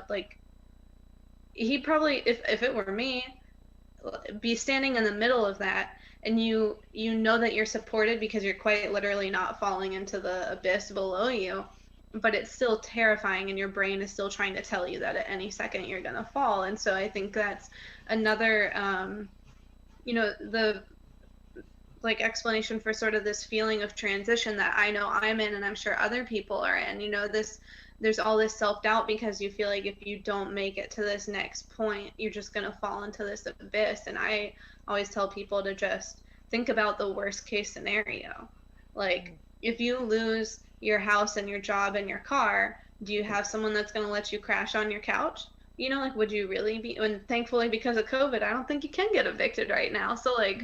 like he probably, if it were me, be standing in the middle of that, and you know that you're supported because you're quite literally not falling into the abyss below you, but it's still terrifying, and your brain is still trying to tell you that at any second you're gonna fall. And so I think that's another the like explanation for sort of this feeling of transition that I know I'm in, and I'm sure other people are in. There's all this self-doubt because you feel like if you don't make it to this next point, you're just going to fall into this abyss. And I always tell people to just think about the worst case scenario. Like, if you lose your house and your job and your car, do you have someone that's going to let you crash on your couch? Like, would you really be? And thankfully, because of COVID, I don't think you can get evicted right now. So, like,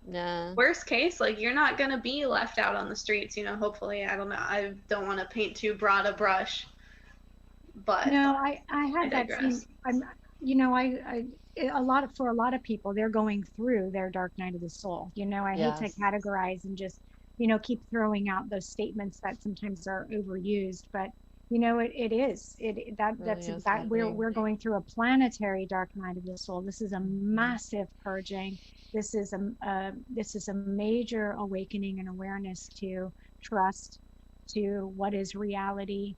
yeah, worst case, like, you're not going to be left out on the streets, hopefully. I don't know. I don't want to paint too broad a brush, but no, I had that digress. scene. For a lot of people, they're going through their dark night of the soul. I hate to categorize and just, keep throwing out those statements that sometimes are overused, but that's exactly, we're going through a planetary dark night of the soul. This is a massive purging. This is a major awakening and awareness to trust, to what is reality,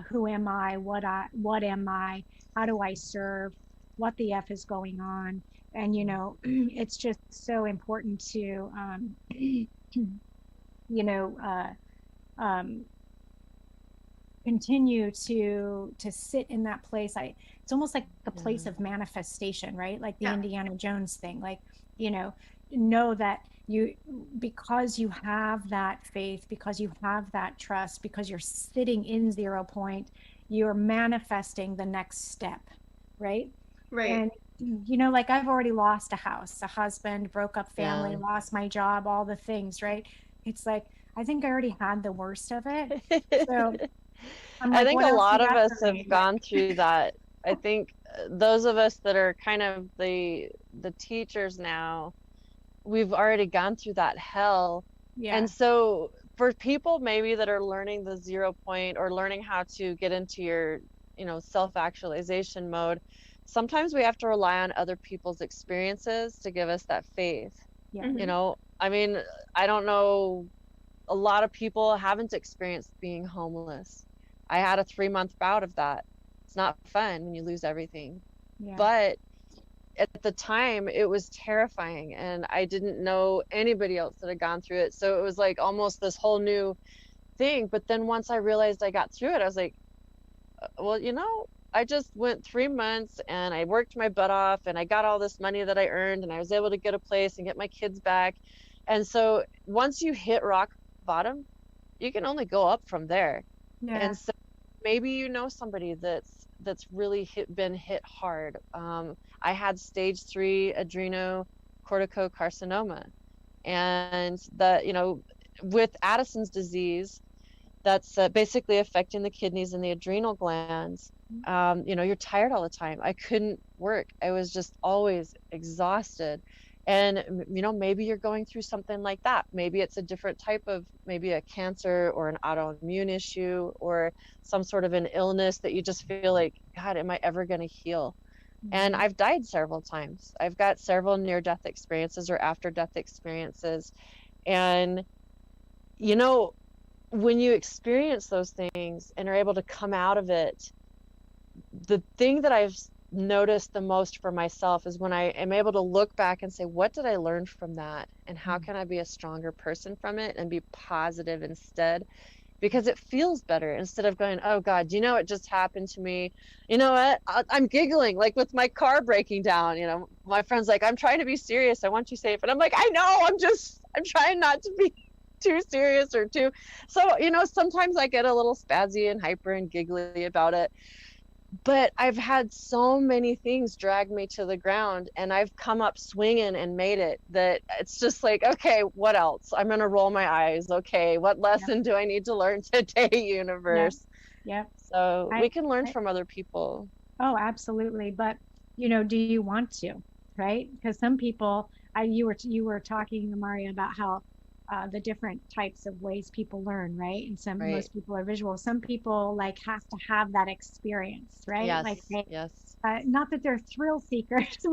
who am I, what am I, how do I serve, what the F is going on. And it's just so important to continue to sit in that place. It's almost like a place of manifestation, right? Like the Indiana Jones thing, like, know that because you have that faith, because you have that trust, because you're sitting in 0 point, you're manifesting the next step, right? And like, I've already lost a house, a husband, broke up family, lost my job, all the things, right? It's like, I think I already had the worst of it. So I think a lot of us have gone through that. I think those of us that are kind of the teachers now, we've already gone through that hell. And so for people maybe that are learning the 0 point or learning how to get into your, self-actualization mode, sometimes we have to rely on other people's experiences to give us that faith. I mean, I don't know, a lot of people haven't experienced being homeless. I had a 3-month bout of that. It's not fun when you lose everything. But at the time, it was terrifying, and I didn't know anybody else that had gone through it. So it was like almost this whole new thing. But then once I realized I got through it, I was like, well, I just went 3 months and I worked my butt off and I got all this money that I earned, and I was able to get a place and get my kids back. And so once you hit rock bottom, you can only go up from there. And so maybe somebody that's really been hit hard. I had stage 3 adrenocorticocarcinoma, and that with Addison's disease, that's basically affecting the kidneys and the adrenal glands. You're tired all the time. I couldn't work. I was just always exhausted. And, you know, maybe you're going through something like that. Maybe it's a different type of, maybe a cancer or an autoimmune issue or some sort of an illness that you just feel like, God, am I ever going to heal? And I've died several times. I've got several near-death experiences or after-death experiences. And, you know, when you experience those things and are able to come out of it, the thing that I've noticed the most for myself is when I am able to look back and say, what did I learn from that? And how can I be a stronger person from it and be positive instead? Because it feels better instead of going, oh God, you know, it just happened to me. You know what? I'm giggling, like with my car breaking down. You know, my friend's like, I'm trying to be serious. I want you safe. And I'm like, I know, I'm trying not to be too serious or too. So, you know, sometimes I get a little spazzy and hyper and giggly about it. But I've had so many things drag me to the ground, and I've come up swinging and made it, that it's just like, okay, what else? I'm going to roll my eyes. Okay, what lesson do I need to learn today, universe? Yeah. So we can learn from other people. Oh, absolutely. But, you know, do you want to, right? Because some people, you were talking, Maria, about how the different types of ways people learn, right? And most people are visual. Some people like have to have that experience, right? Yes, like yes. Not that they're thrill seekers. I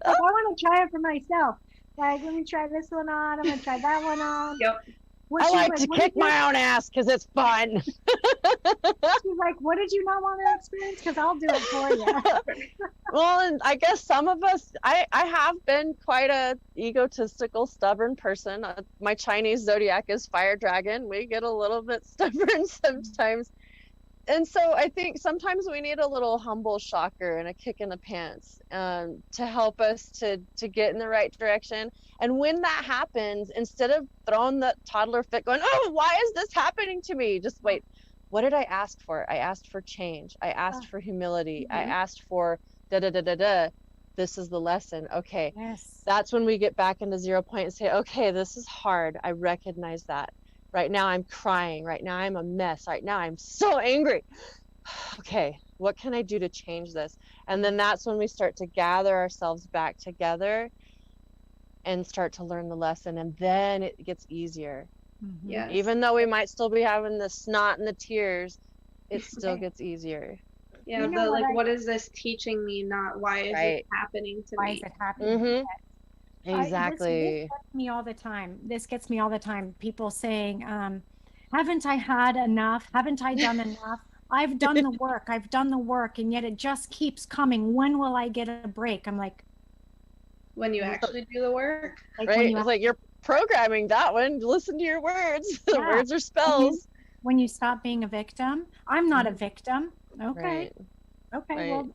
want to try it for myself. Like, let me try this one on. I'm going to try that one on. Yep. I like to kick my own ass because it's fun. She's like, what did you not want to experience? Because I'll do it for you. Well, and I guess some of us, I have been quite a egotistical, stubborn person. My Chinese zodiac is fire dragon. We get a little bit stubborn sometimes. And so I think sometimes we need a little humble shocker and a kick in the pants to help us to get in the right direction. And when that happens, instead of throwing the toddler fit going, oh, why is this happening to me? Just wait, what did I ask for? I asked for change. I asked for humility. I asked for da-da-da-da-da. This is the lesson. Okay. Yes. That's when we get back into 0 point and say, okay, this is hard. I recognize that. Right now I'm crying. Right now I'm a mess. Right now I'm so angry. Okay, what can I do to change this? And then that's when we start to gather ourselves back together and start to learn the lesson. And then it gets easier. Mm-hmm. Yes. Even though we might still be having the snot and the tears, it still gets easier. Yeah, You know what is this teaching me? Not why is it happening to me? Why is it happening? Mm-hmm. Exactly. This gets me all the time. This gets me all the time. People saying, haven't I had enough? Haven't I done enough? I've done the work. I've done the work. And yet it just keeps coming. When will I get a break? I'm like, when you actually do the work. Like right? It's like you're programming that one. Listen to your words. The words are spells. When you stop being a victim, I'm not a victim. Okay. Right. Okay. Right. Well,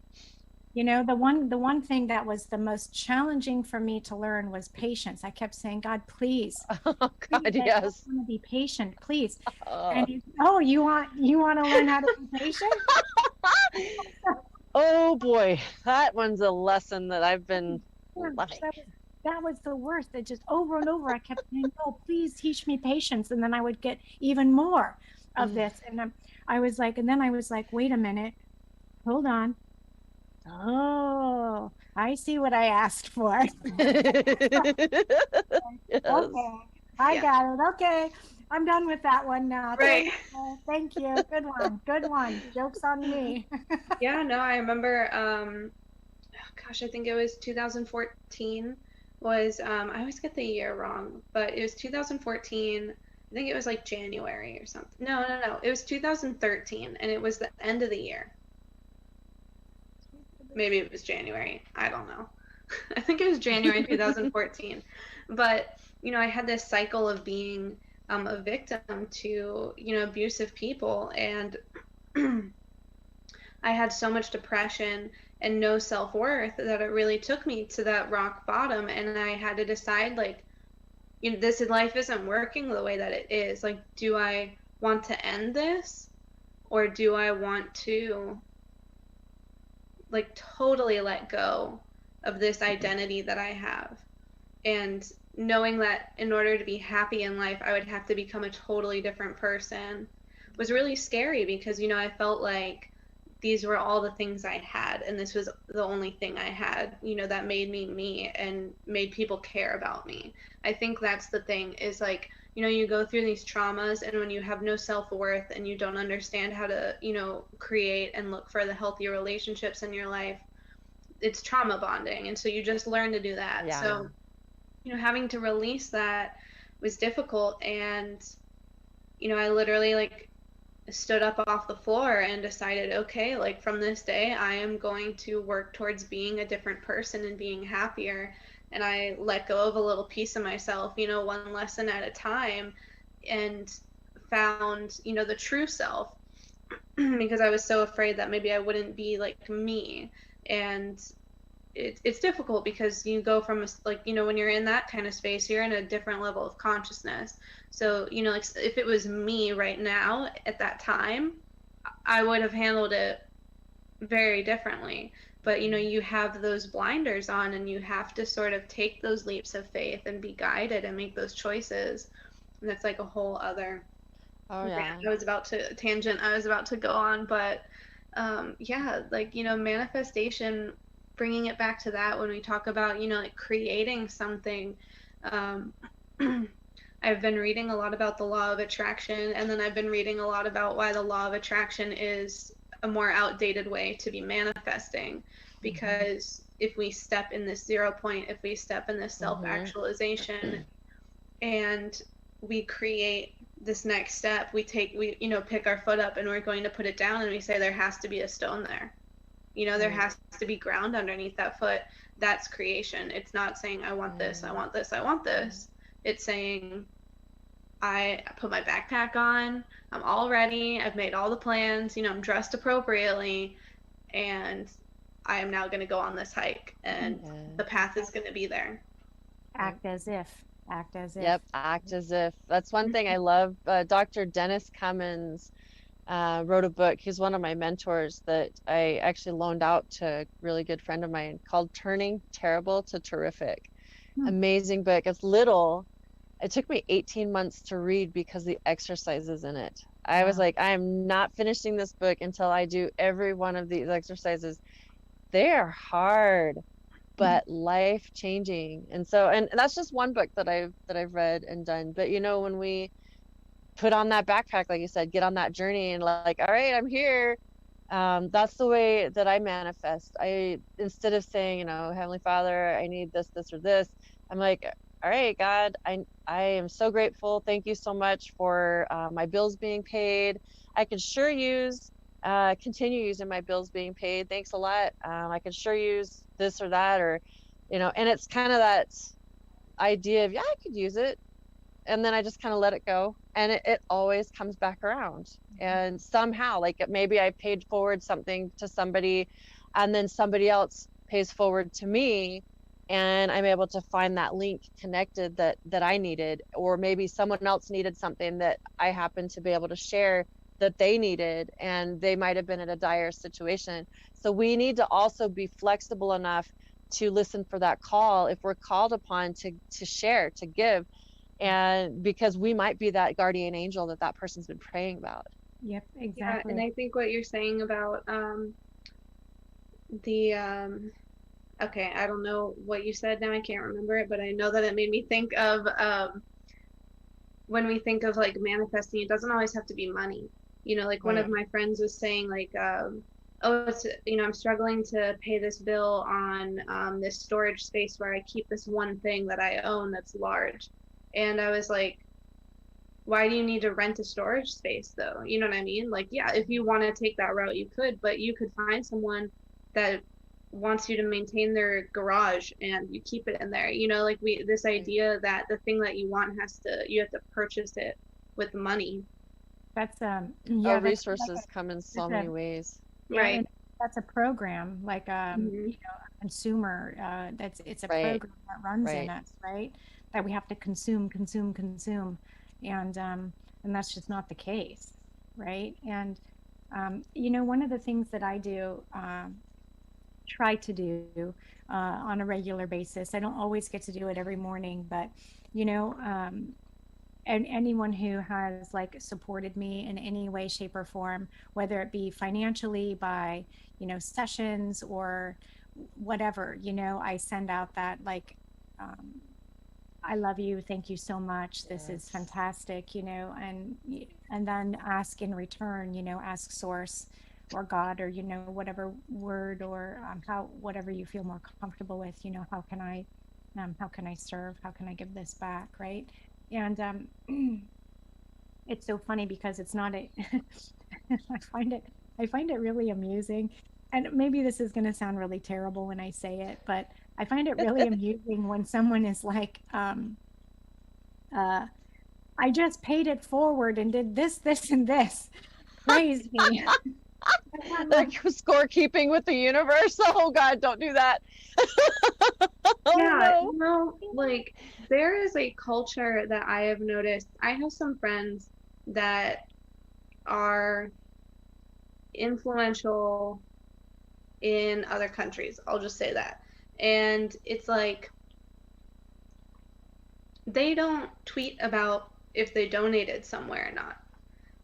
you know, the one thing that was the most challenging for me to learn was patience. I kept saying, God, please. Oh God, please, yes. I want to be patient, please. And you want to learn how to be patient? Oh boy, that one's a lesson that I've been loving. That was the worst. That just over and over, I kept saying, "Oh, please teach me patience," and then I would get even more of this. And I was like, wait a minute, hold on. Oh, I see what I asked for. Yes. Okay, I got it. Okay, I'm done with that one now. Right. Thank you. Good one. Good one. Joke's on me. Yeah, no, I remember, I think it was 2014 was, I always get the year wrong, but it was 2014. I think it was like January or something. No. It was 2013, and it was the end of the year. Maybe it was January. I don't know. I think it was January 2014. But, you know, I had this cycle of being a victim to, you know, abusive people. And I had so much depression and no self-worth that it really took me to that rock bottom. And I had to decide, like, you know, life isn't working the way that it is. Like, do I want to end this? Or do I want to, like, totally let go of this identity that I have? And knowing that in order to be happy in life, I would have to become a totally different person was really scary because, you know, I felt like these were all the things I had, and this was the only thing I had, you know, that made me me and made people care about me. I think that's the thing, is like, you know, you go through these traumas, and when you have no self-worth and you don't understand how to, you know, create and look for the healthier relationships in your life, it's trauma bonding. And so you just learn to do that. Yeah. So, you know, having to release that was difficult. And, you know, I literally like stood up off the floor and decided, okay, like from this day, I am going to work towards being a different person and being happier. And I let go of a little piece of myself, you know, one lesson at a time, and found, you know, the true self because I was so afraid that maybe I wouldn't be like me. And it's difficult because you go from like, you know, when you're in that kind of space, you're in a different level of consciousness. So, you know, like if it was me right now at that time, I would have handled it very differently. But, you know, you have those blinders on, and you have to sort of take those leaps of faith and be guided and make those choices. And that's like a whole other rant I was about to go on. But yeah, like, you know, manifestation, bringing it back to that, when we talk about, you know, like creating something, um, I've been reading a lot about the law of attraction, and then I've been reading a lot about why the law of attraction is a more outdated way to be manifesting. Because if we step in this 0 point, if we step in this self-actualization, and we create this next step, we you know, pick our foot up and we're going to put it down, and we say there has to be a stone there, you know, there has to be ground underneath that foot. That's creation. It's not saying I want this, I want this, I want this. It's saying I put my backpack on, I'm all ready, I've made all the plans, you know, I'm dressed appropriately, and I am now going to go on this hike, and the path is going to be there. Act as if. Act as if. Yep, act as if. That's one thing I love. Dr. Dennis Cummins wrote a book. He's one of my mentors that I actually loaned out to a really good friend of mine, called Turning Terrible to Terrific. Amazing book. It's little. It took me 18 months to read because the exercises in it. I was like, I am not finishing this book until I do every one of these exercises. They are hard, but life changing. And so, and that's just one book that I've read and done. But you know, when we put on that backpack, like you said, get on that journey and like, all right, I'm here. That's the way that I manifest. Instead of saying, you know, Heavenly Father, I need this, this, or this, I'm like, all right, God, I am so grateful. Thank you so much for my bills being paid. I can sure use, continue using my bills being paid. Thanks a lot. I can sure use this or that, or, you know, and it's kind of that idea of, yeah, I could use it. And then I just kind of let it go, and it always comes back around. And somehow, like maybe I paid forward something to somebody, and then somebody else pays forward to me, and I'm able to find that link connected that I needed, or maybe someone else needed something that I happened to be able to share that they needed, and they might have been in a dire situation. So we need to also be flexible enough to listen for that call if we're called upon to share, to give. And because we might be that guardian angel that person's been praying about. Yep, exactly. Yeah, and I think what you're saying about the okay, I don't know what you said now, I can't remember it, but I know that it made me think of when we think of like manifesting, it doesn't always have to be money. You know, like one of my friends was saying like, oh, it's, you know, I'm struggling to pay this bill on this storage space where I keep this one thing that I own that's large. And I was like, why do you need to rent a storage space though? You know what I mean? Like, yeah, if you want to take that route, you could, but you could find someone that wants you to maintain their garage and you keep it in there. You know, like this idea that the thing that you want you have to purchase it with money. That's Our resources come in so many ways. Right. And that's a program, like you know, a consumer. It's a program that runs in us, right? That we have to consume, and that's just not the case, right? And you know, one of the things that I do, try to do on a regular basis. I don't always get to do it every morning, but you know, and anyone who has like supported me in any way, shape, or form, whether it be financially by, sessions or whatever, I send out that like, um, I love you. Thank you so much. This is Yes. fantastic, and then ask in return, ask source or God or, whatever word or whatever you feel more comfortable with, how can I serve? How can I give this back? Right. And it's so funny because it's not I find it, I find it really amusing. And maybe this is going to sound really terrible when I say it, but I find it really amusing when someone is like, uh, I just paid it forward and did this, this, and this. Praise me. Like scorekeeping with the universe. Oh God, don't do that. Oh Yeah, no. like there is a culture that I have noticed. I have some friends that are influential in other countries. I'll just say that. And it's like they don't tweet about if they donated somewhere or not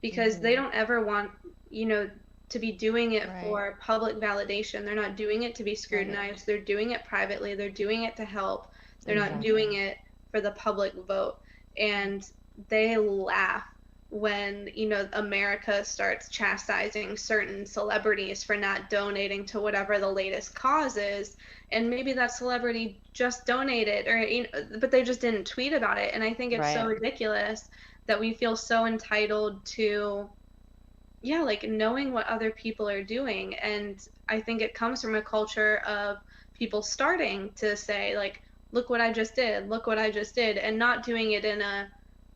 because they don't ever want, you know, to be doing it Right. for public validation. They're not doing it to be scrutinized. They're doing it privately. They're doing it to help. They're not doing it for the public vote. And they laugh when, you know, America starts chastising certain celebrities for not donating to whatever the latest cause is. And maybe that celebrity just donated or, you know, but they just didn't tweet about it. And I think it's so Right. ridiculous that we feel so entitled to, yeah, like knowing what other people are doing. And I think it comes from a culture of people starting to say, like, look what I just did, look what I just did, and not doing it in a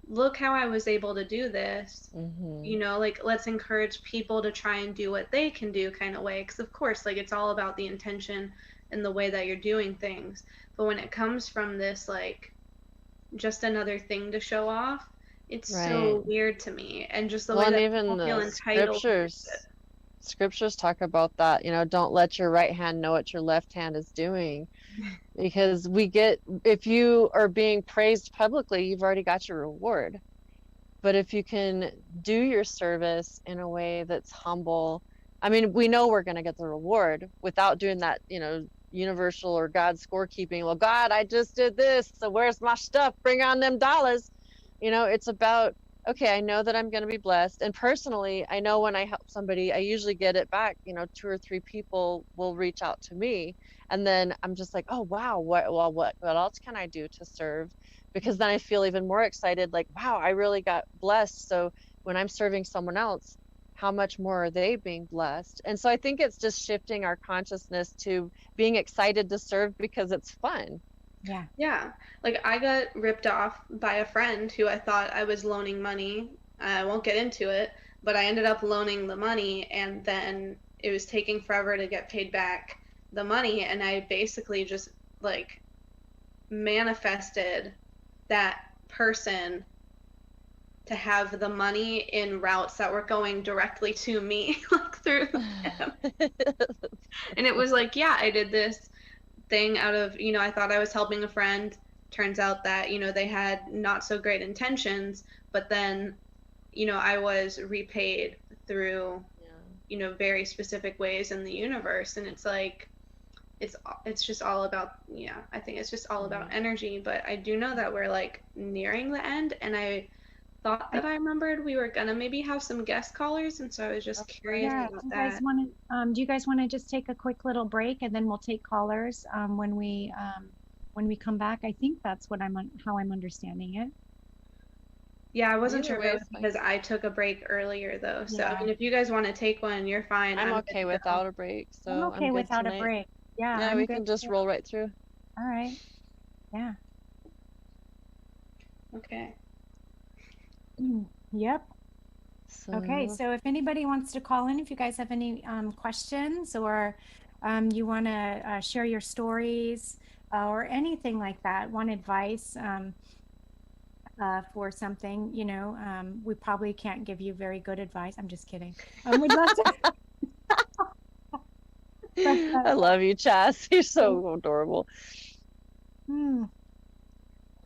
look how I was able to do this. You know, like, let's encourage people to try and do what they can do kind of way. Because, of course, like, it's all about the intention and the way that you're doing things. But when it comes from this, like, just another thing to show off, it's so Right. weird to me. And just the Well, way and that even people feel the entitled to it. scriptures talk about that, don't let your right hand know what your left hand is doing. Because if you are being praised publicly, you've already got your reward. But if you can do your service in a way that's humble, I mean, we know we're going to get the reward without doing that, universal or God scorekeeping. Well, God, I just did this, so where's my stuff? Bring on them dollars. It's about, okay, I know that I'm going to be blessed. And personally, I know when I help somebody, I usually get it back. 2 or 3 people will reach out to me. And then I'm just like, oh, wow, what else can I do to serve? Because then I feel even more excited, like, wow, I really got blessed. So when I'm serving someone else, how much more are they being blessed? And so I think it's just shifting our consciousness to being excited to serve because it's fun. Yeah. Yeah. Like, I got ripped off by a friend who I thought I was loaning money. I won't get into it, but I ended up loaning the money, and then it was taking forever to get paid back the money. And I basically just, like, manifested that person to have the money in routes that were going directly to me, like through them. And it was like, yeah, I did this thing out of, I thought I was helping a friend. Turns out that, they had not so great intentions, but then, I was repaid through, very specific ways in the universe. And it's like, it's just all about, I think it's just all about energy. But I do know that we're like nearing the end, and I thought that I remembered we were gonna maybe have some guest callers, and so I was just curious Yeah. about Do you that. guys want to, do you guys want to just take a quick little break and then we'll take callers when we come back? I think that's how I'm understanding it. Yeah, I wasn't Either sure if way it was is fine. because I took a break earlier though. So I Yeah. mean, if you guys want to take one, you're fine. I'm good okay to go. without a break, so I'm okay good without a tonight. break. Yeah, Yeah, I'm we good can just too. roll right through. All right. Yeah. Okay. Yep. So, Okay, so if anybody wants to call in, if you guys have any questions or you want to share your stories or anything like that, want advice for something, we probably can't give you very good advice. I'm just kidding. We'd love to. But, I love you, Chas. You're so adorable.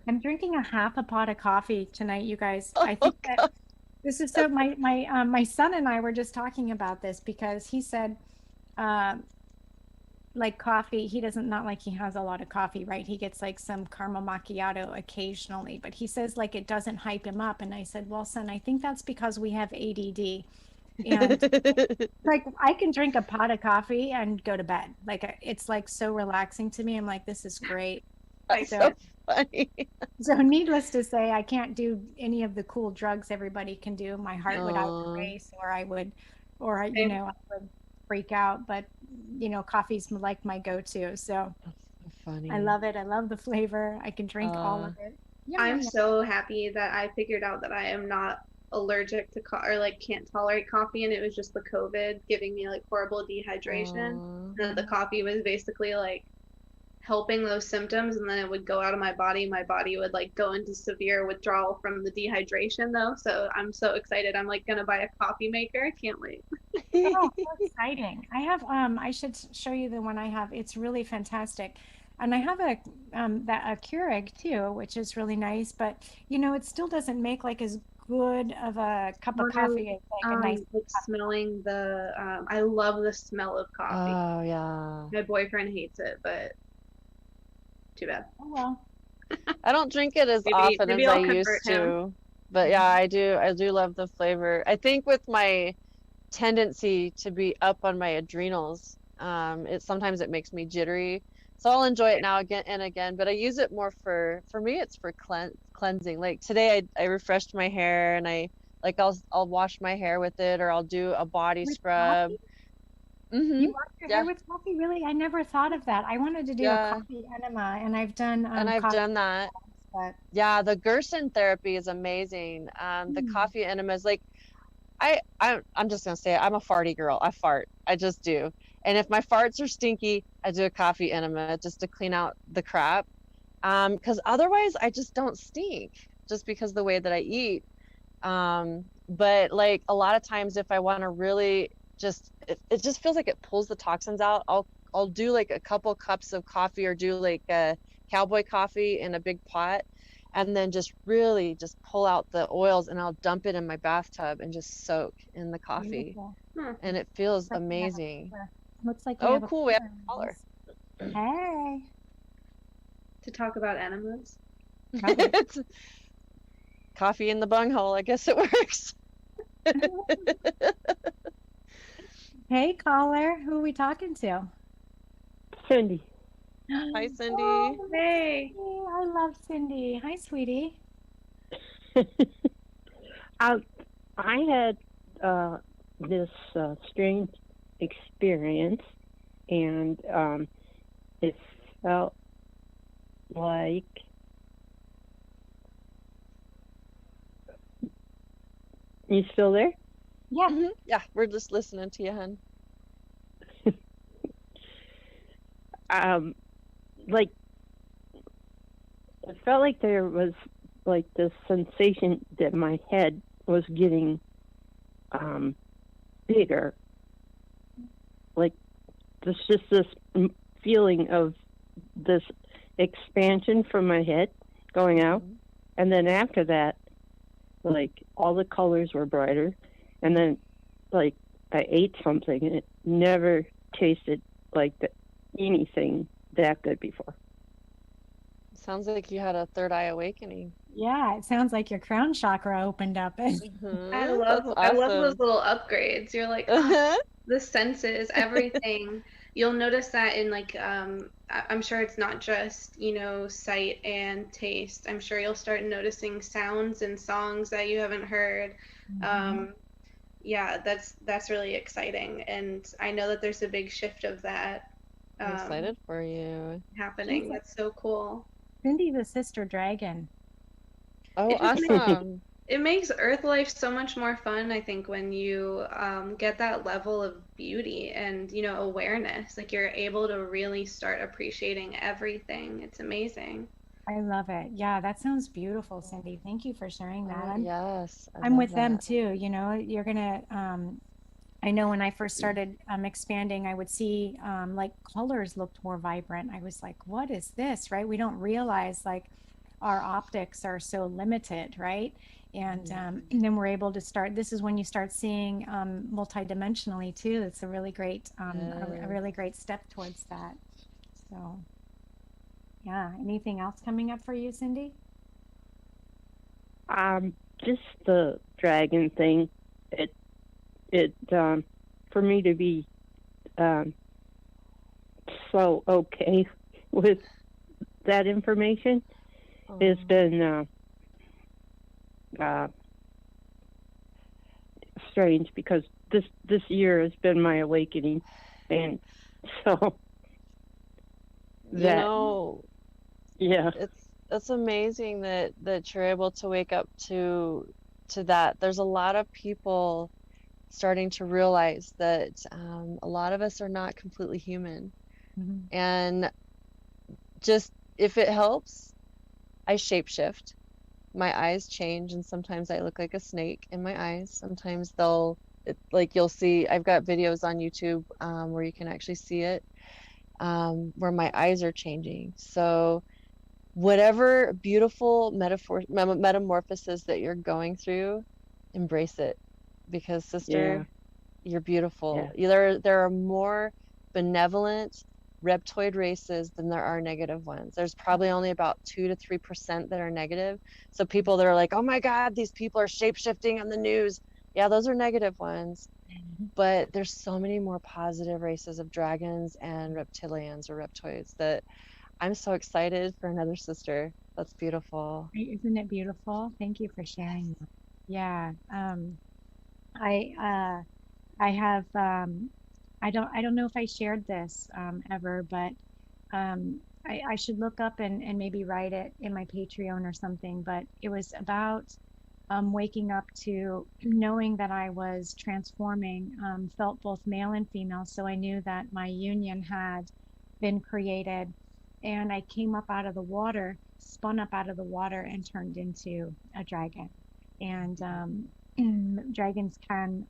I'm drinking a half a pot of coffee tonight, you guys. Oh, I think that God. this is so my son and I were just talking about this because he said um like coffee, he doesn't not like he has a lot of coffee, right? He gets like some caramel macchiato occasionally, but he says like it doesn't hype him up. And I said, well, son, I think that's because we have ADD. And like I can drink a pot of coffee and go to bed. Like it's like so relaxing to me. I'm like, this is great. That's So so funny. so needless to say, I can't do any of the cool drugs everybody can do. My heart would either Oh, race or I would, or Same. I would freak out. But coffee's like my go-to. So that's so I funny. love it. I love the flavor. I can drink all Uh, of it. Yum, I'm yum, yum. so happy that I figured out that I am not allergic to or like can't tolerate coffee, and it was just the COVID giving me like horrible dehydration. oh, And that the coffee was basically like helping those symptoms, and then it would go out of my body. My body would like go into severe withdrawal from the dehydration though. So I'm so excited. I'm like gonna buy a coffee maker. I can't wait. Oh, how exciting. I have I should show you the one I have. It's really fantastic. And I have a Keurig too, which is really nice, but it still doesn't make like as good of a cup of Or coffee as like a nice like smelling the I love the smell of coffee. oh yeah. My boyfriend hates it, but too bad. oh well. I don't drink it as Maybe often maybe as I I'll used convert him. to, but yeah, I do love the flavor. I think with my tendency to be up on my adrenals, it sometimes it makes me jittery. So I'll enjoy it now again and again, but I use it more for me it's for cleansing. Like today I refreshed my hair and I'll wash my hair with it or I'll do a body With scrub. coffee? Mm-hmm. You wash your Yeah, hair with coffee? Really? I never thought of that. I wanted to do a yeah. coffee enema and I've done And I've coffee done that. scrubs, but Yeah, the Gerson therapy is amazing. The hmm, coffee enemas, like I'm just gonna say it, I'm a farty girl. I fart. I just do. And if my farts are stinky, I do a coffee enema just to clean out the crap. Because otherwise I just don't stink just because the way that I eat. But like a lot of times if I want to really it just feels like it pulls the toxins out. I'll do like a couple cups of coffee or do like a cowboy coffee in a big pot and then just really just pull out the oils and I'll dump it in my bathtub and just soak in the coffee beautiful. Hmm. and it feels Looks like we have a amazing. caller. Looks like we Oh, have a cool. We have caller a on caller. this. Hey. To talk about enemas. Probably. It's coffee in the bunghole. I guess it works. Hey, caller. Who are we talking to? Cindy. Hi, Cindy. Oh, Hey. Cindy. I love Cindy. Hi, sweetie. I had this strange experience, and it felt like you still there? Yeah. Yeah, we're just listening to you, hun. Like it felt like there was like this sensation that my head was getting bigger. Like there's just this feeling of this expansion from my head going out, and then after that, like all the colors were brighter, and then like I ate something and it never tasted like anything that good before. Sounds like you had a third eye awakening. Yeah. It sounds like your crown chakra opened up. I That's love those awesome. little upgrades. You're like, oh, the senses, everything. You'll notice that in like I'm sure it's not just, sight and taste. I'm sure you'll start noticing sounds and songs that you haven't heard. Mhm. Yeah, that's really exciting, and I know that there's a big shift of that I'm excited for you. happening. She's That's so cool. Cindy, the sister dragon. Oh, It just awesome. it makes Earth life so much more fun, I think, when you get that level of beauty and, awareness. Like you're able to really start appreciating everything. It's amazing. I love it. Yeah, that sounds beautiful, Cindy. Thank you for sharing that. Oh, yes, I I'm love with them that. too. You're gonna I know when I first started expanding, I would see like colors looked more vibrant. I was like, what is this? Right? We don't realize like our optics are so limited, right? And then we're able to start. This is when you start seeing multidimensionally too. It's a really great, a really great step towards that. So, yeah. Anything else coming up for you, Cindy? Just the dragon thing. It for me to be so okay with that information has been strange, because this year has been my awakening, and so that yeah, it's amazing that you're able to wake up to that. There's a lot of people starting to realize that a lot of us are not completely human. And just, if it helps, I shapeshift. My eyes change, and sometimes I look like a snake in my eyes. Sometimes like you'll see, I've got videos on YouTube where you can actually see it, where my eyes are changing. So whatever beautiful metamorphosis that you're going through, embrace it, because sister, you're beautiful. There are more benevolent reptoid races than there are negative ones. There's probably only about 2 to 3% that are negative. So people that are like, oh my God, these people are shape-shifting on the news. Yeah, those are negative ones. But there's so many more positive races of dragons and reptilians or reptoids that I'm so excited for another sister. That's beautiful. Isn't it beautiful? Thank you for sharing that. Yeah. I have, I don't know if I shared this ever, but I should look up and maybe write it in my Patreon or something. But it was about waking up to knowing that I was transforming, felt both male and female. So I knew that my union had been created, and I came up out of the water, spun up out of the water, and turned into a dragon. And dragons can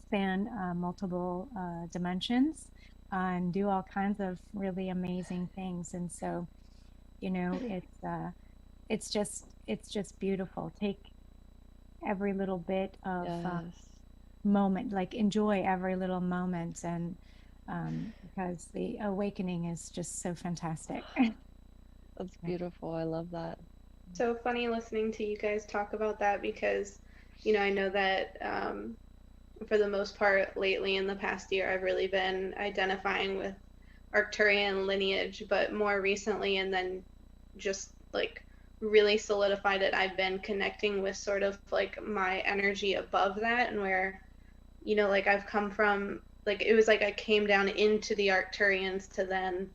span multiple dimensions and do all kinds of really amazing things. And so, you know, it's just beautiful. Take every little bit of moment, like enjoy every little moment, and because the awakening is just so fantastic. That's beautiful. I love that. So funny listening to you guys talk about that, because, you know, I know that for the most part lately in the past year, I've really been identifying with Arcturian lineage, but more recently, and then just like really solidified it, I've been connecting with sort of like my energy above that, and where, you know, like I've come from, like it was like I came down into the Arcturians to then,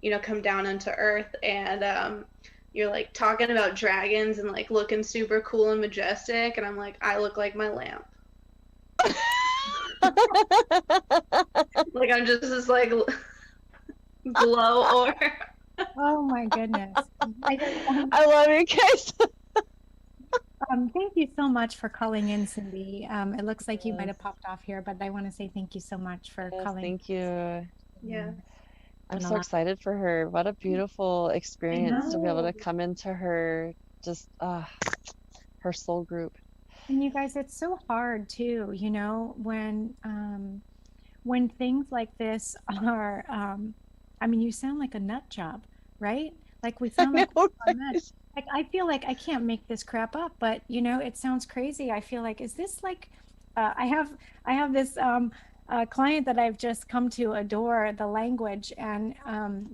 you know, come down into Earth. And you're like talking about dragons and like looking super cool and majestic, and I'm like, I look like my lamp. Like I'm just this like glow orb. Oh my goodness. I love you guys. Thank you so much for calling in, Cindy. It looks like you might have popped off here, but I want to say thank you so much for calling. Thank you. Yeah. I'm so excited for her. What a beautiful experience to be able to come into her, just her soul group. And you guys, it's so hard too, you know, when things like this are, I mean, you sound like a nut job, right? Like we sound like nuts. Like I feel like I can't make this crap up, but you know, it sounds crazy. I feel like, is this like, I have this client that I've just come to adore the language, and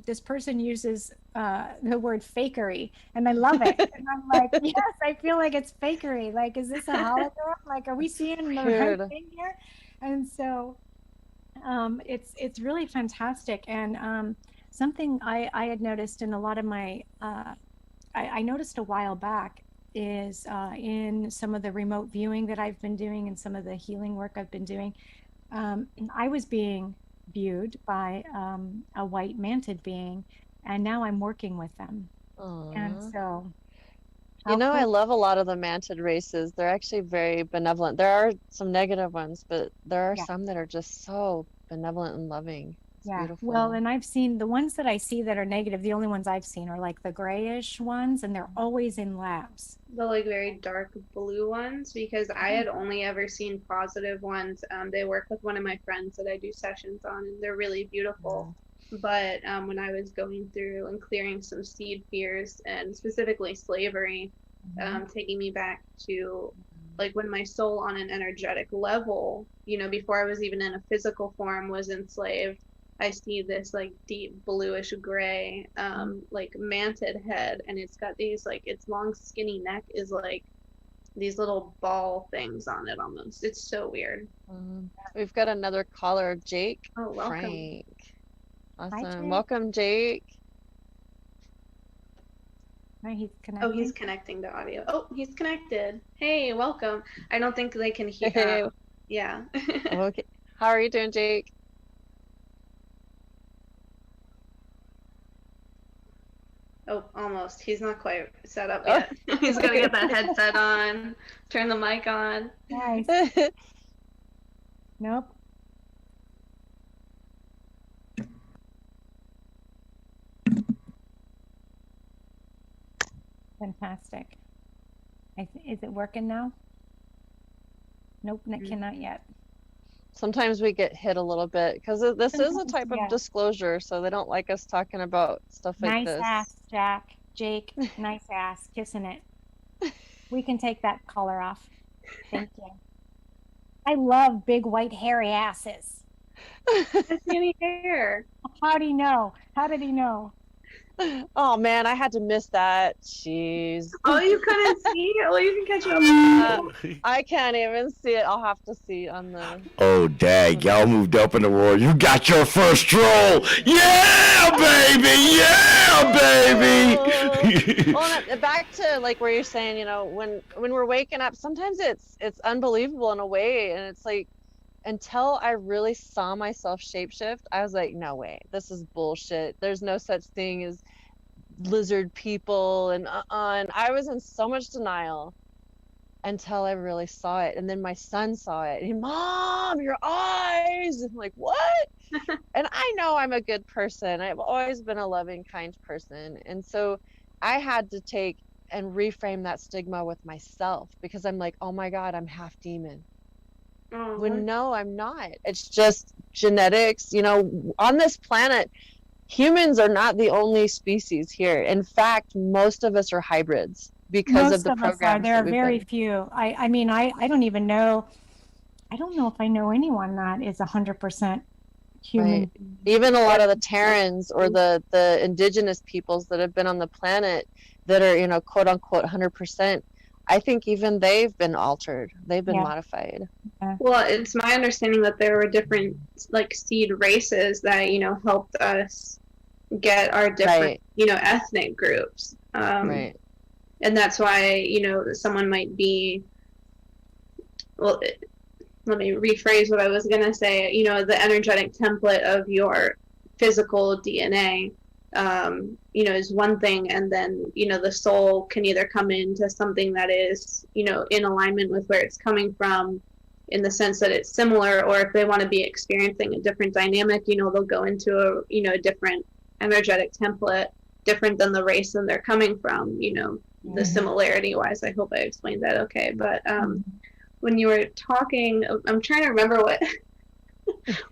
this person uses the word fakery, and I love it. And I'm like, yes, I feel like it's fakery. Like, is this a hologram? Like, are we seeing the right thing here? And so it's really fantastic. And something I had noticed in a lot of my, I noticed a while back is in some of the remote viewing that I've been doing and some of the healing work I've been doing, I was being viewed by a white manted being, and now I'm working with them. Aww. And so, you know, I love a lot of the manted races. They're actually very benevolent. There are some negative ones, but there are some that are just so benevolent and loving. Yeah. beautiful. Well, and I've seen the ones that I see that are negative, the only ones I've seen are like the grayish ones, and they're always in labs. The like very dark blue ones, because I had only ever seen positive ones. They work with one of my friends that I do sessions on, and they're really beautiful. But when I was going through and clearing some seed fears, and specifically slavery, taking me back to like when my soul on an energetic level, before I was even in a physical form, was enslaved. I see this like deep bluish gray, like manted head, and it's got these like its long skinny neck is like these little ball things on it almost. It's so weird. We've got another caller, Jake. Oh, welcome. Frank. Awesome. Jake. Welcome, Jake. Right, he's connected. Oh, he's connecting to audio. Oh, he's connected. Hey, welcome. I don't think they can hear. Hey. Yeah. Okay. How are you doing, Jake? Oh, almost. He's not quite set up yet. He's gonna get that headset on, turn the mic on. Nice. Nope. Fantastic. Is it working now? Nope, cannot yet. Sometimes we get hit a little bit because this is a type Yeah. of disclosure, so they don't like us talking about stuff like Nice this. ass, Jake. Nice ass. Kissing it. We can take that collar off. Thank you. I love big white hairy asses. Any hair. How do you know? How did he know? Oh man, I had to miss that. Jeez. Oh, you couldn't see it? Well, you can catch it on I can't even see it. I'll have to see on the. Oh, dag, y'all moved up in the world. You got your first troll. Yeah, baby. Yeah, baby. Well, back to like where you're saying, when we're waking up, sometimes it's unbelievable in a way, and it's like until I really saw myself shapeshift, I was like, no way, this is bullshit. There's no such thing as lizard people, and I was in so much denial until I really saw it. And then my son saw it, and he, Mom, your eyes. I'm like, what? And I know I'm a good person. I've always been a loving, kind person. And so I had to take and reframe that stigma with myself, because I'm like, oh my God, I'm half demon. When no, I'm not. It's just genetics. On this planet, humans are not the only species here. In fact, most of us are hybrids because of the programs. There are very few. I mean, I don't even know. I don't know if I know anyone that is 100% human. Right. Even a lot of the Terrans or the indigenous peoples that have been on the planet that are, quote unquote, 100%. I think even they've been altered. They've been modified. Well, it's my understanding that there were different like seed races that, helped us get our different, ethnic groups. Right. And that's why, someone might be, well, let me rephrase what I was going to say, the energetic template of your physical DNA, is one thing, and then the soul can either come into something that is in alignment with where it's coming from, in the sense that it's similar, or if they want to be experiencing a different dynamic, they'll go into a different energetic template, different than the race that they're coming from, the similarity wise. I hope I explained that okay. But when you were talking, I'm trying to remember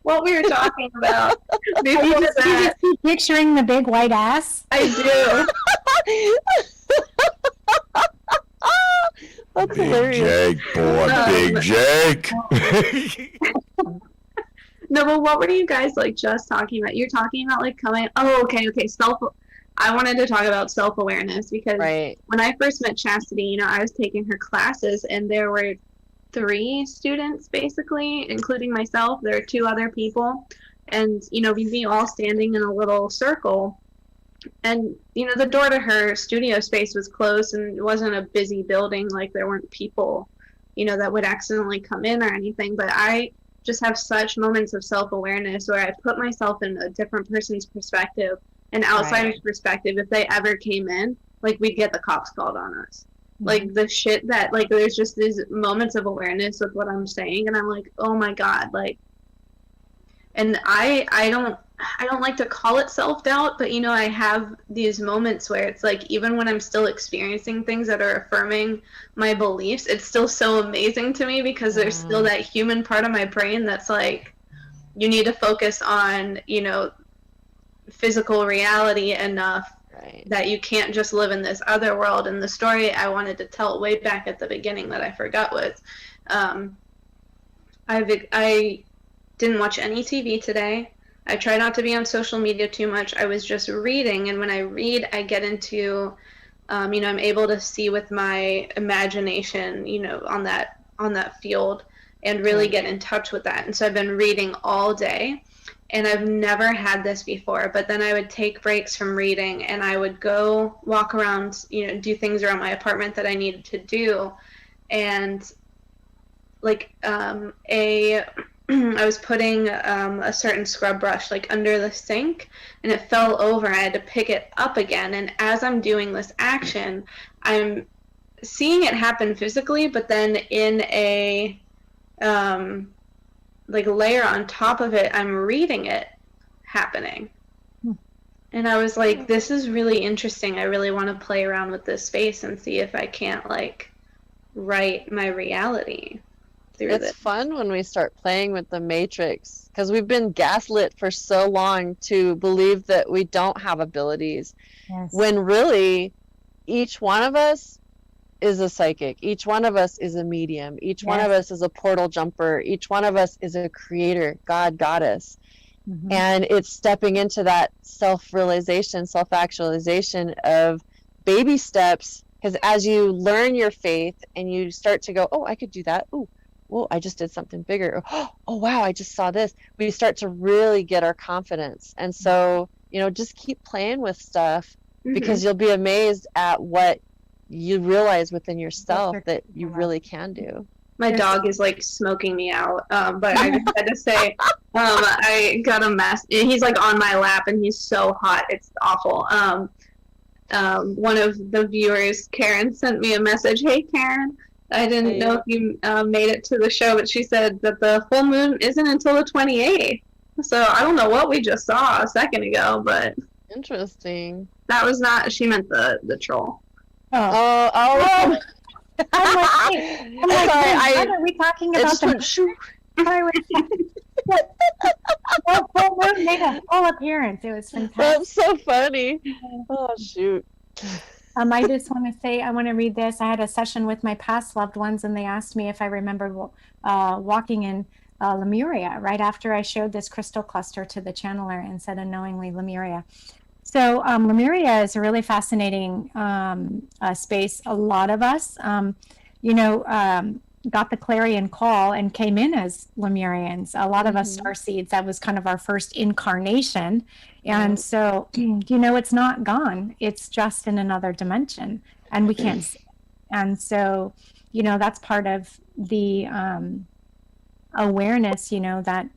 what we were talking about before that. You just keep picturing the big white ass. I do. That's Big hilarious. Jake, boy, Big Jake. No, but what were you guys like just talking about? You're talking about like coming. Oh, okay. I wanted to talk about self-awareness, because when I first met Chastity, I was taking her classes, and there were 3 students basically, including myself. There are 2 other people, and we'd be all standing in a little circle, and the door to her studio space was closed, and it wasn't a busy building, like there weren't people that would accidentally come in or anything. But I just have such moments of self-awareness where I put myself in a different person's perspective, an outsider's perspective. If they ever came in, like, we'd get the cops called on us. Like, the shit that, like, there's just these moments of awareness with what I'm saying, and I'm like, oh my God, like, And I don't like to call it self-doubt, but you know, I have these moments where it's like, even when I'm still experiencing things that are affirming my beliefs, it's still so amazing to me because there's still that human part of my brain that's like, you need to focus on, you know, physical reality enough that you can't just live in this other world. And the story I wanted to tell way back at the beginning that I forgot was, I didn't watch any TV today. I try not to be on social media too much. I was just reading, and when I read, I get into, you know, I'm able to see with my imagination, you know, on that field, and really get in touch with that. And so I've been reading all day, and I've never had this before. But then I would take breaks from reading, and I would go walk around, you know, do things around my apartment that I needed to do, and like I was putting a certain scrub brush like under the sink, and it fell over. I had to pick it up again, and as I'm doing this action, I'm seeing it happen physically, but then in a like layer on top of it, I'm reading it happening. And I was like, this is really interesting. I really want to play around with this space and see if I can't like write my reality. It's fun when we start playing with the matrix, because we've been gaslit for so long to believe that we don't have abilities, when really each one of us is a psychic, each one of us is a medium, each one of us is a portal jumper, each one of us is a creator, God, goddess. And it's stepping into that self-realization, self-actualization of baby steps, because as you learn your faith and you start to go, oh, I could do that, oh, I just did something bigger. Oh, wow, I just saw this. We start to really get our confidence. And so, you know, just keep playing with stuff, because you'll be amazed at what you realize within yourself that you really can do. My dog is like smoking me out, but I just had to say, I got a mess. He's like on my lap, and he's so hot. It's awful. One of the viewers, Karen, sent me a message. Hey, Karen. I didn't know if you made it to the show, but she said that the full moon isn't until the 28th. So I don't know what we just saw a second ago, but interesting. That was not. She meant the troll. Oh. I'm like, sorry, what are we talking about? Full moon made a full appearance. It was fantastic. That's so funny. Oh, shoot. I just want to say, I want to read this. I had a session with my past loved ones, and they asked me if I remembered walking in Lemuria right after I showed this crystal cluster to the channeler and said unknowingly Lemuria. So Lemuria is a really fascinating space. A lot of us, got the clarion call and came in as Lemurians. A lot of us starseeds, that was kind of our first incarnation. And so, it's not gone. It's just in another dimension, and we can't see it. And so, that's part of the awareness, that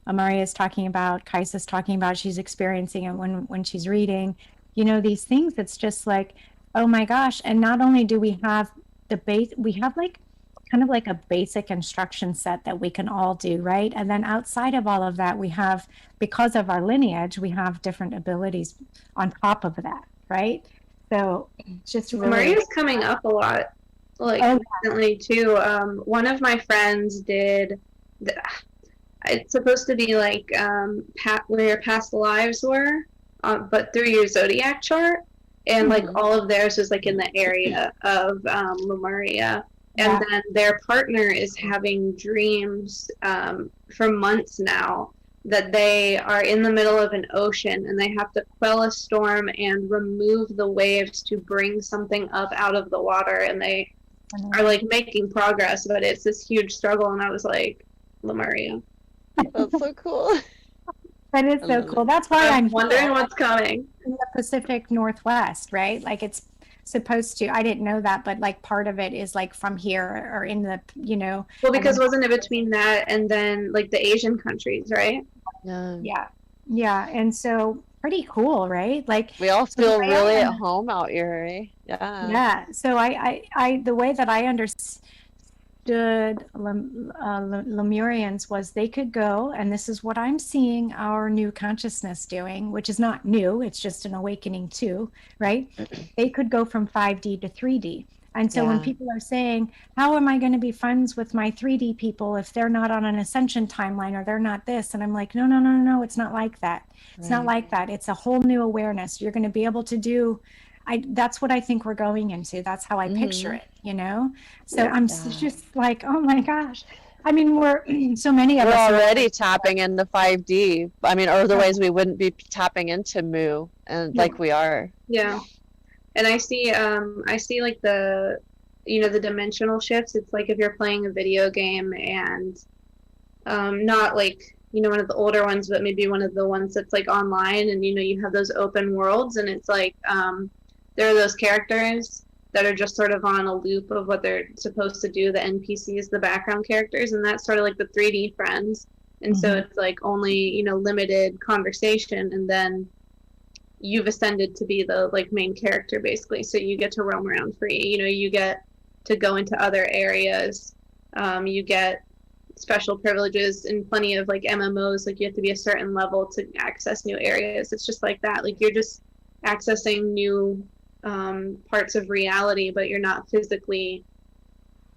Amaria is talking about, Kaisa's talking about. She's experiencing it when she's reading, these things. It's just like, oh my gosh. And not only do we have the base, we have kind of like a basic instruction set that we can all do, right? And then outside of all of that, we have, because of our lineage, we have different abilities on top of that, right? So it's just really... Maria's coming up a lot, recently too. One of my friends did... It's supposed to be like where your past lives were, but through your zodiac chart. And all of theirs is in the area of Lemuria. And then their partner is having dreams for months now that they are in the middle of an ocean, and they have to quell a storm and remove the waves to bring something up out of the water. And they are making progress, but it's this huge struggle. And I was like, Lemuria. That's so cool. That is so cool. That's why I'm wondering what's coming. In the Pacific Northwest, right? It's supposed to, I didn't know that, but part of it is from here or in the, Well, because wasn't it between that and then the Asian countries, right? Yeah. And so pretty cool, right? We all feel really at home out here, right? Yeah. So I the way that I understand understood Lemurians was they could go, and this is what I'm seeing our new consciousness doing, which is not new, it's just an awakening too, right? They could go from 5D to 3D. And so when Yeah. people are saying, how am I going to be friends with my 3D people if they're not on an ascension timeline or they're not this? And I'm like, no, no, no, no, no, it's not like that. It's not Right. like that. It's a whole new awareness. You're going to be able to do, that's what I think we're going into. That's how I picture Mhm. it, you know? So Yeah. I'm Yeah. just like, oh my gosh. I mean, we're so many of We're us are already tapping into 5D. I mean, or otherwise Yeah. we wouldn't be tapping into Mu, and Yeah. like we are. Yeah. And I see like the, the dimensional shifts. It's like if you're playing a video game and not like, one of the older ones, but maybe one of the ones that's like online, and you have those open worlds, and it's like there are those characters that are just sort of on a loop of what they're supposed to do, the NPCs, the background characters, and that's sort of like the 3D friends. And so it's like only, limited conversation, and then you've ascended to be the like main character basically, so you get to roam around free. You get to go into other areas. You get special privileges in plenty of like MMOs, like you have to be a certain level to access new areas. It's just like that, like you're just accessing new parts of reality, but you're not physically,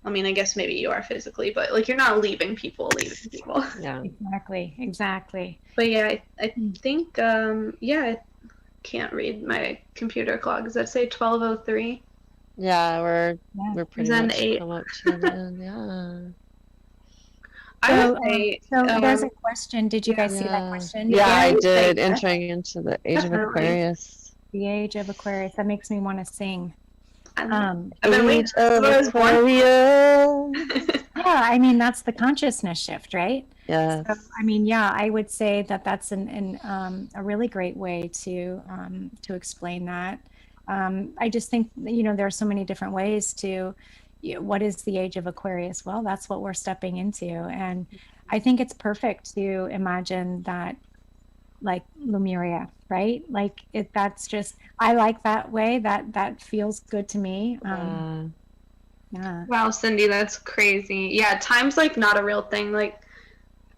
I mean, I guess maybe you are physically, but like you're not leaving people. Yeah. Exactly. But yeah, I think I can't read my computer clock. Does that say 12:03? Yeah, we're pretty Zen much 8. come up to the end. Yeah. I So, would say, there's a question. Did you guys see that Yeah. question? Yeah, I Yeah. did. Entering into the age of Definitely. Aquarius. The age of Aquarius. That makes me want to sing. I've been waiting Age of since I was born. Aquarius. Yeah, I mean, that's the consciousness shift, right? Yes. So, I mean, yeah, I would say that that's a really great way to explain that. I just think, there are so many different ways to, what is the age of Aquarius? Well, that's what we're stepping into. And I think it's perfect to imagine that, like Lemuria, right? Like that's just, I like that way, that feels good to me. Yeah. Wow, Cindy, that's crazy. Yeah, time's like not a real thing. Like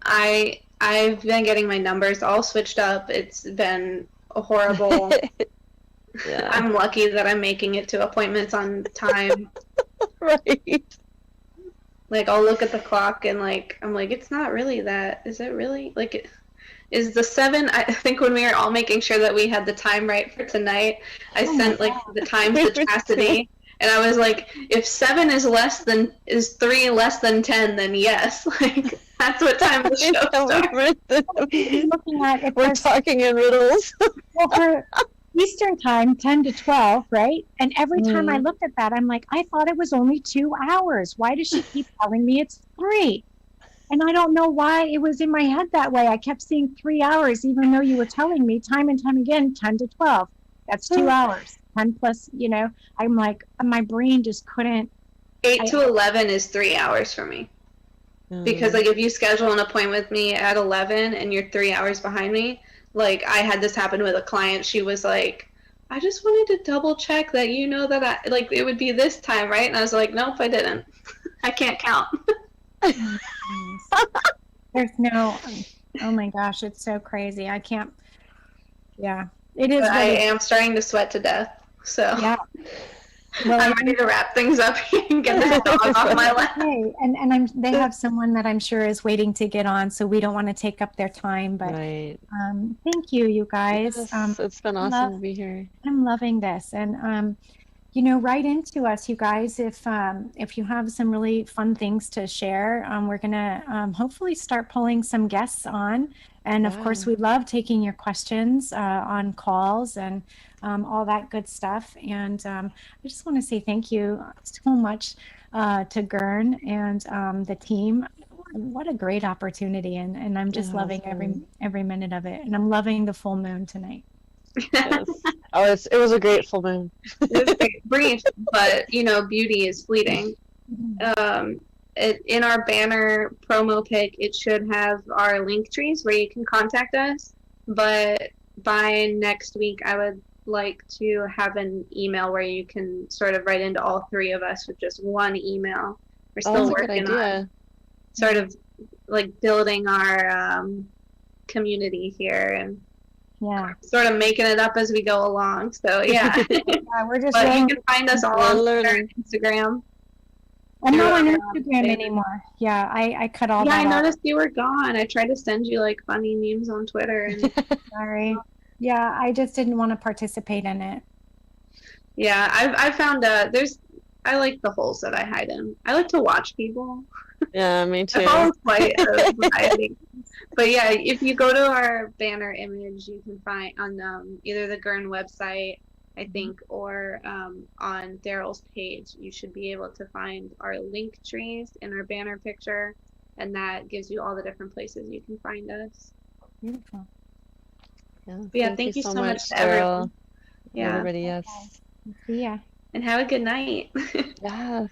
I've been getting my numbers all switched up. It's been a horrible. Yeah. I'm lucky that I'm making it to appointments on time. Right. Like I'll look at the clock and like I'm like, it's not really that. Is it really? Like is the 7? I think when we were all making sure that we had the time right for tonight, I sent like the times to Chastity, and I was like, if 7 is 3 less than 10, then yes. Like that's what time the show starts. Looking at if We're there's, talking in riddles. well, for Eastern time, 10 to 12, right? And every time I looked at that, I'm like, I thought it was only 2 hours. Why does she keep telling me it's 3? And I don't know why it was in my head that way. I kept seeing 3 hours, even though you were telling me time and time again, 10 to 12. That's 2 hours. 10 plus, I'm like, my brain just couldn't. 8 to 11 is 3 hours for me. Because like if you schedule an appointment with me at 11 and you're 3 hours behind me, like I had this happen with a client. She was like, I just wanted to double check that that like it would be this time, right? And I was like, nope, I didn't. I can't count. There's no, oh my gosh, it's so crazy. I can't, yeah, it is. But I am starting to sweat to death. So Yeah. Well, I'm ready to wrap things up and get this dog off my lap. okay. And they have someone that I'm sure is waiting to get on, so we don't want to take up their time. But Right. thank you, you guys. Yes, it's been awesome to be here. I'm loving this, and write into us, you guys, if you have some really fun things to share. We're gonna hopefully start pulling some guests on, and of course, we love taking your questions on calls and all that good stuff. And I just want to say thank you so much to Gern and the team. What a great opportunity, and I'm just loving every minute of it, and I'm loving the full moon tonight. Yes. Oh, it was a great full moon. It was great. Brief, but beauty is fleeting. In our banner promo pic, it should have our link trees where you can contact us. But by next week, I would like to have an email where you can sort of write into all 3 of us with just one email, We're Oh, still that's a good working on idea. sort of like building our community here and Yeah. sort of making it up as we go along. So yeah, Yeah, we're just but you learning. can find us all We're on Twitter learning. and Instagram. I'm not on through, Instagram Facebook. anymore. Yeah, I cut all Yeah, I that off. noticed you were gone. I tried to send you like funny memes on Twitter, and Sorry. Yeah, I just didn't want to participate in it. yeah, I found I like the holes that I hide in. I like to watch people. Yeah, me I too. follow quite a variety. But yeah, if you go to our banner image, you can find on either the GERN website, I think, or on Daryl's page, you should be able to find our link trees in our banner picture, and that gives you all the different places you can find us. Beautiful. Yeah, But yeah, thank you so much to everyone. Daryl. Yeah, Everybody, yes. See ya. and have a good night. Yeah.